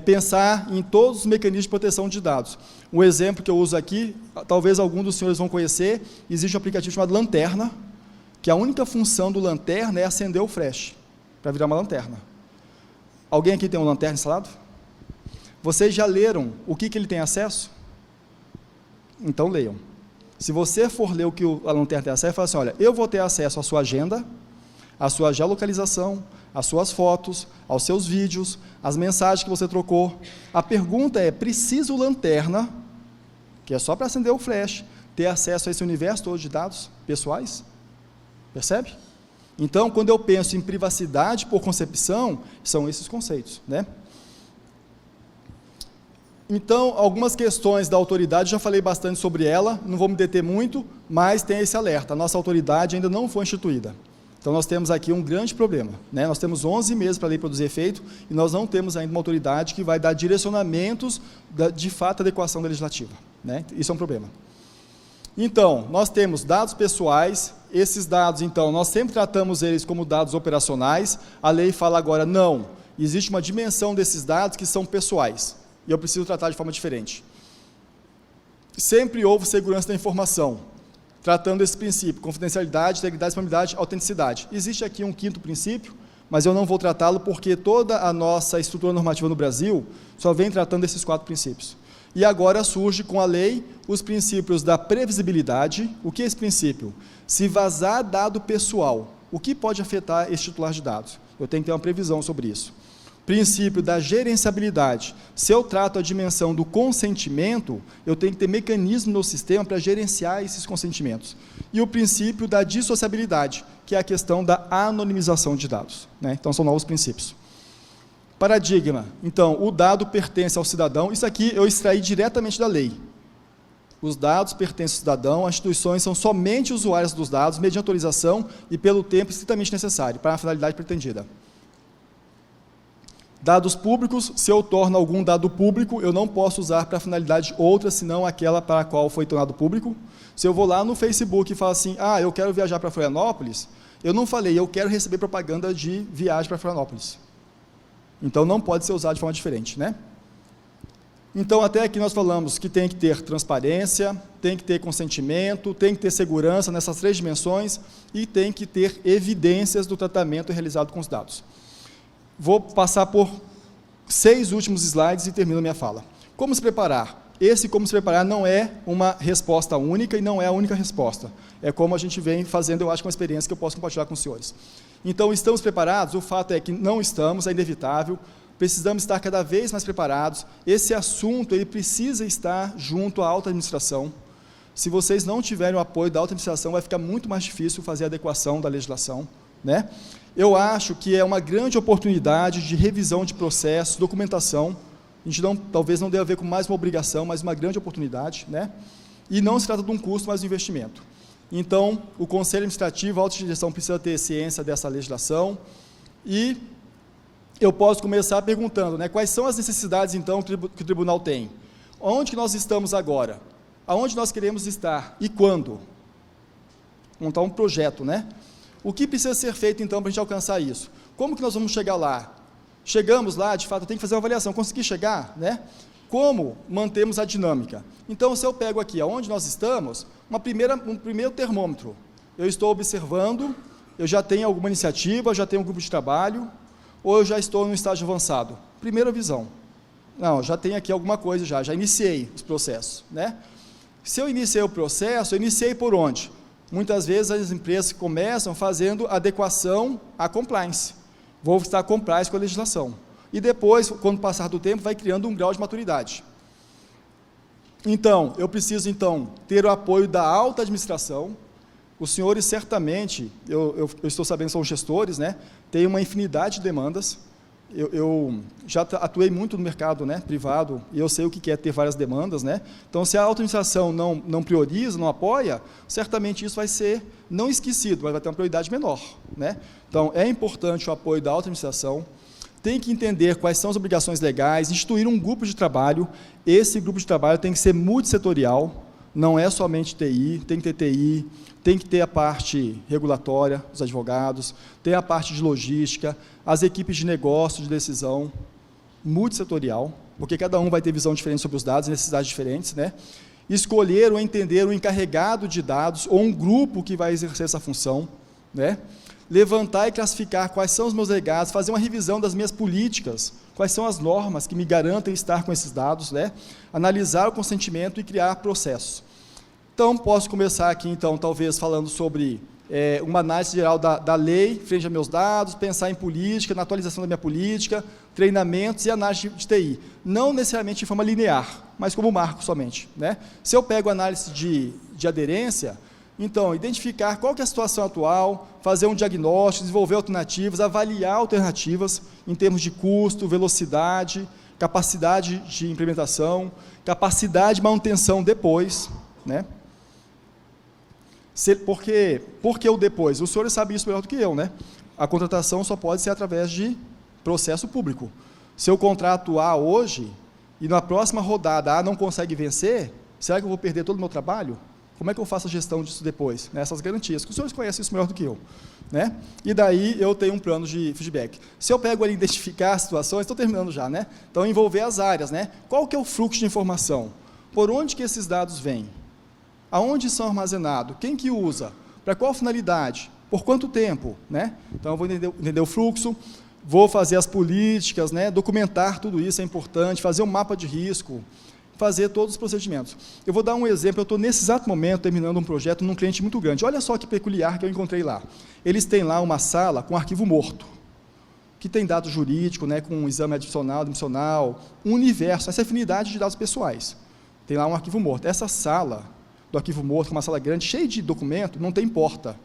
pensar em todos os mecanismos de proteção de dados. Um exemplo que eu uso aqui, talvez algum dos senhores vão conhecer, existe um aplicativo chamado Lanterna, que a única função do Lanterna é acender o flash, para virar uma lanterna. Alguém aqui tem um Lanterna instalado? Vocês já leram o que ele tem acesso? Então, leiam. Se você for ler o que a Lanterna tem acesso, fala assim, olha, eu vou ter acesso à sua agenda, à sua geolocalização, às suas fotos, aos seus vídeos, às mensagens que você trocou. A pergunta é, precisa o Lanterna, que é só para acender o flash, ter acesso a esse universo todo de dados pessoais? Percebe? Então, quando eu penso em privacidade por concepção, são esses conceitos, né? Então, algumas questões da autoridade, já falei bastante sobre ela, não vou me deter muito, mas tem esse alerta, a nossa autoridade ainda não foi instituída. Então, nós temos aqui um grande problema, né? Nós temos 11 meses para a lei produzir efeito e nós não temos ainda uma autoridade que vai dar direcionamentos de fato à adequação da legislativa, né? Isso é um problema. Então, nós temos dados pessoais, esses dados, então, nós sempre tratamos eles como dados operacionais, a lei fala agora, não, existe uma dimensão desses dados que são pessoais, e eu preciso tratar de forma diferente. Sempre houve segurança da informação, tratando esse princípio, confidencialidade, integridade, disponibilidade, autenticidade. Existe aqui um quinto princípio, mas eu não vou tratá-lo porque toda a nossa estrutura normativa no Brasil só vem tratando esses 4 princípios. E agora surge com a lei os princípios da previsibilidade. O que é esse princípio? Se vazar dado pessoal, o que pode afetar esse titular de dados? Eu tenho que ter uma previsão sobre isso. Princípio da gerenciabilidade. Se eu trato a dimensão do consentimento, eu tenho que ter mecanismo no sistema para gerenciar esses consentimentos. E o princípio da dissociabilidade, que é a questão da anonimização de dados, né? Então, são novos princípios. Paradigma. Então, o dado pertence ao cidadão. Isso aqui eu extraí diretamente da lei. Os dados pertencem ao cidadão, as instituições são somente usuárias dos dados, mediante autorização e pelo tempo estritamente necessário, para a finalidade pretendida. Dados públicos, se eu torno algum dado público, eu não posso usar para finalidade outra, senão aquela para a qual foi tornado público. Se eu vou lá no Facebook e falo assim, eu quero viajar para Florianópolis, eu não falei, eu quero receber propaganda de viagem para Florianópolis. Então, não pode ser usado de forma diferente, né? Então, até aqui nós falamos que tem que ter transparência, tem que ter consentimento, tem que ter segurança nessas 3 dimensões e tem que ter evidências do tratamento realizado com os dados. Vou passar por 6 últimos slides e termino minha fala. Como se preparar? Esse como se preparar não é uma resposta única e não é a única resposta. É como a gente vem fazendo, eu acho, uma experiência que eu posso compartilhar com os senhores. Então, estamos preparados? O fato é que não estamos, é inevitável. Precisamos estar cada vez mais preparados. Esse assunto, ele precisa estar junto à alta administração. Se vocês não tiverem o apoio da alta administração, vai ficar muito mais difícil fazer a adequação da legislação, né? Eu acho que é uma grande oportunidade de revisão de processos, documentação. A gente talvez não deva ver como mais uma obrigação, mas uma grande oportunidade, né? E não se trata de um custo, mas de um investimento. Então, o Conselho Administrativo, a alta gestão precisa ter ciência dessa legislação e eu posso começar perguntando, né, quais são as necessidades, então, que o tribunal tem? Onde que nós estamos agora? Aonde nós queremos estar? E quando? Montar um projeto, né? O que precisa ser feito, então, para a gente alcançar isso? Como que nós vamos chegar lá? Chegamos lá, de fato, eu tenho que fazer uma avaliação. Consegui chegar, né? Como mantemos a dinâmica? Então, se eu pego aqui, aonde nós estamos, um primeiro termômetro. Eu estou observando, eu já tenho alguma iniciativa, já tenho um grupo de trabalho, ou eu já estou num estágio avançado? Primeira visão. Não, já tenho aqui alguma coisa, já iniciei os processos, né? Se eu iniciei o processo, eu iniciei por onde? Muitas vezes as empresas começam fazendo adequação à compliance. Vou estar compliance com a legislação. E depois, quando passar do tempo, vai criando um grau de maturidade. Então, eu preciso, ter o apoio da alta administração. Os senhores, certamente, eu estou sabendo, são gestores, né? Tem uma infinidade de demandas. Eu já atuei muito no mercado, né, privado, e eu sei o que é ter várias demandas, né? Então, se a auto-administração não prioriza, não apoia, certamente isso vai ser não esquecido, mas vai ter uma prioridade menor, né? Então, é importante o apoio da auto-administração, tem que entender quais são as obrigações legais, instituir um grupo de trabalho. Esse grupo de trabalho tem que ser multissetorial, não é somente TI, tem que ter TI, tem que ter a parte regulatória, os advogados, tem a parte de logística, as equipes de negócio, de decisão, multissetorial, porque cada um vai ter visão diferente sobre os dados, necessidades diferentes, né? Escolher ou entender o encarregado de dados, ou um grupo que vai exercer essa função, né? Levantar e classificar quais são os meus legados, fazer uma revisão das minhas políticas, quais são as normas que me garantem estar com esses dados, né? Analisar o consentimento e criar processos. Então, posso começar aqui, então, talvez falando sobre uma análise geral da lei, frente a meus dados, pensar em política, na atualização da minha política, treinamentos e análise de TI. Não necessariamente de forma linear, mas como marco somente, né? Se eu pego análise de aderência, então, identificar qual que é a situação atual, fazer um diagnóstico, desenvolver alternativas, avaliar alternativas em termos de custo, velocidade, capacidade de implementação, capacidade de manutenção depois, né? Por que o depois? Os senhores sabem isso melhor do que eu, né? A contratação só pode ser através de processo público. Se eu contrato A hoje, e na próxima rodada A não consegue vencer, será que eu vou perder todo o meu trabalho? Como é que eu faço a gestão disso depois? Essas garantias, que os senhores conhecem isso melhor do que eu, né? E daí eu tenho um plano de feedback. Se eu pego ali identificar as situações, estou terminando já, né? Então, envolver as áreas, né? Qual que é o fluxo de informação? Por onde que esses dados vêm? Aonde são armazenados? Quem que usa? Para qual finalidade? Por quanto tempo, né? Então, eu vou entender o fluxo, vou fazer as políticas, né? Documentar tudo isso é importante, fazer um mapa de risco, fazer todos os procedimentos. Eu vou dar um exemplo, eu estou nesse exato momento terminando um projeto num cliente muito grande. Olha só que peculiar que eu encontrei lá. Eles têm lá uma sala com arquivo morto, que tem dado jurídico, né, com um exame adicional, dimensional, um universo, essa afinidade de dados pessoais. Tem lá um arquivo morto. Essa sala do arquivo morto, que é uma sala grande, cheia de documento, não tem porta.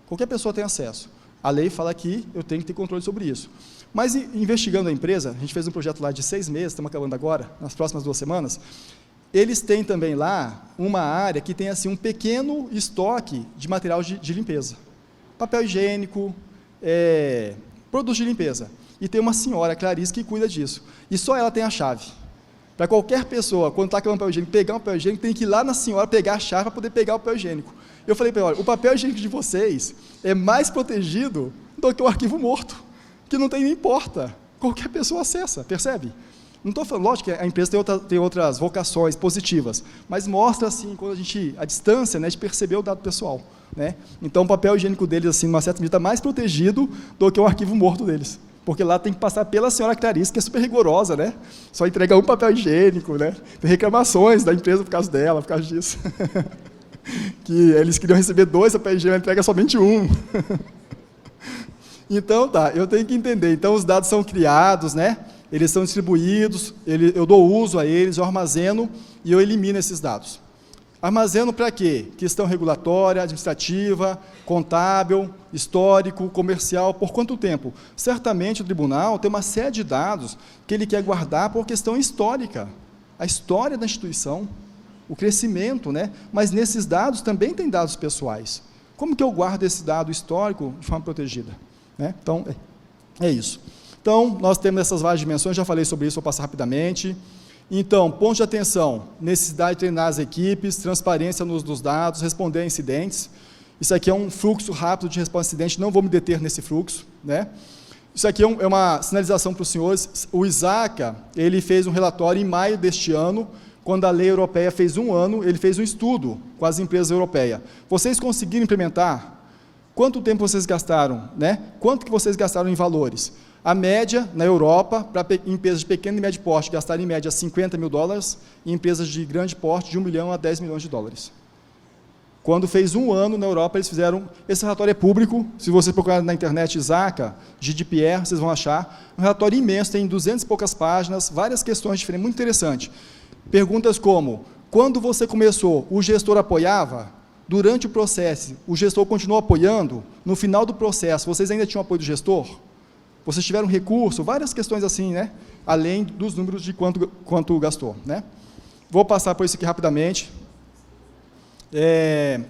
Qualquer pessoa tem acesso. A lei fala que eu tenho que ter controle sobre isso. Mas, investigando a empresa, a gente fez um projeto lá de 6 meses, estamos acabando agora, nas próximas 2 semanas, eles têm também lá uma área que tem assim, um pequeno estoque de material de limpeza. Papel higiênico, produtos de limpeza. E tem uma senhora, Clarice, que cuida disso. E só ela tem a chave. Para qualquer pessoa, quando está com o papel higiênico, pegar um papel higiênico, tem que ir lá na senhora pegar a chave para poder pegar o papel higiênico. Eu falei para ela, olha, o papel higiênico de vocês é mais protegido do que o arquivo morto, que não importa. Qualquer pessoa acessa, percebe? Não estou falando, lógico que a empresa tem outras vocações positivas, mas mostra, assim, quando a distância, né, de perceber o dado pessoal, né? Então, o papel higiênico deles, assim, numa certa medida, está mais protegido do que o arquivo morto deles, porque lá tem que passar pela senhora Clarice, que é super rigorosa, né? Só entrega um papel higiênico, né? Tem reclamações da empresa por causa dela, por causa disso. Que eles queriam receber 2 papéis higiênicos, entrega somente um. Então, tá, eu tenho que entender. Então, os dados são criados, né? Eles são distribuídos, eu dou uso a eles, eu armazeno e eu elimino esses dados. Armazeno para quê? Questão regulatória, administrativa, contábil, histórico, comercial, por quanto tempo? Certamente o tribunal tem uma série de dados que ele quer guardar por questão histórica, a história da instituição, o crescimento, né? Mas nesses dados também tem dados pessoais. Como que eu guardo esse dado histórico de forma protegida? Né? Então, é isso. Então, nós temos essas várias dimensões, já falei sobre isso, vou passar rapidamente. Então, ponto de atenção, necessidade de treinar as equipes, transparência no uso dos dados, responder a incidentes. Isso aqui é um fluxo rápido de resposta a incidentes, não vou me deter nesse fluxo, né? Isso aqui é uma sinalização para os senhores. O ISACA, ele fez um relatório em maio deste ano, quando a lei europeia fez 1 ano, ele fez um estudo com as empresas europeias. Vocês conseguiram implementar? Quanto tempo vocês gastaram, né? Quanto que vocês gastaram em valores? A média, na Europa, para empresas de pequeno e médio porte, gastaram em média $50 mil, e empresas de grande porte, de 1 milhão a 10 milhões de dólares. Quando fez 1 ano, na Europa, eles fizeram... Esse relatório é público, se vocês procurarem na internet ISACA, GDPR, vocês vão achar. Um relatório imenso, tem 200 e poucas páginas, várias questões diferentes, muito interessante. Perguntas como, quando você começou, o gestor apoiava? Durante o processo, o gestor continuou apoiando? No final do processo, vocês ainda tinham apoio do gestor? Vocês tiveram recurso? Várias questões assim, né? Além dos números de quanto gastou, né? Vou passar por isso aqui rapidamente,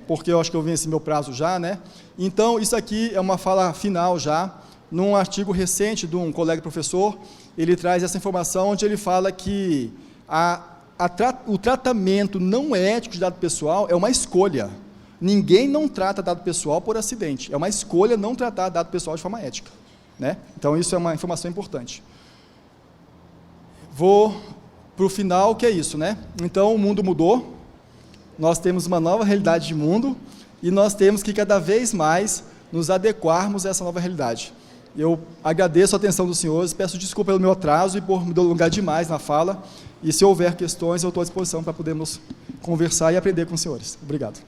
porque eu acho que eu venci meu prazo já, né? Então, isso aqui é uma fala final já, num artigo recente de um colega professor, ele traz essa informação onde ele fala que o tratamento não ético de dado pessoal é uma escolha. Ninguém não trata dado pessoal por acidente, é uma escolha não tratar dado pessoal de forma ética, né? Então, isso é uma informação importante. Vou para o final, que é isso, né? Então, o mundo mudou, nós temos uma nova realidade de mundo, e nós temos que cada vez mais nos adequarmos a essa nova realidade. Eu agradeço a atenção dos senhores, peço desculpa pelo meu atraso e por me delongar demais na fala, e se houver questões, eu estou à disposição para podermos conversar e aprender com os senhores. Obrigado.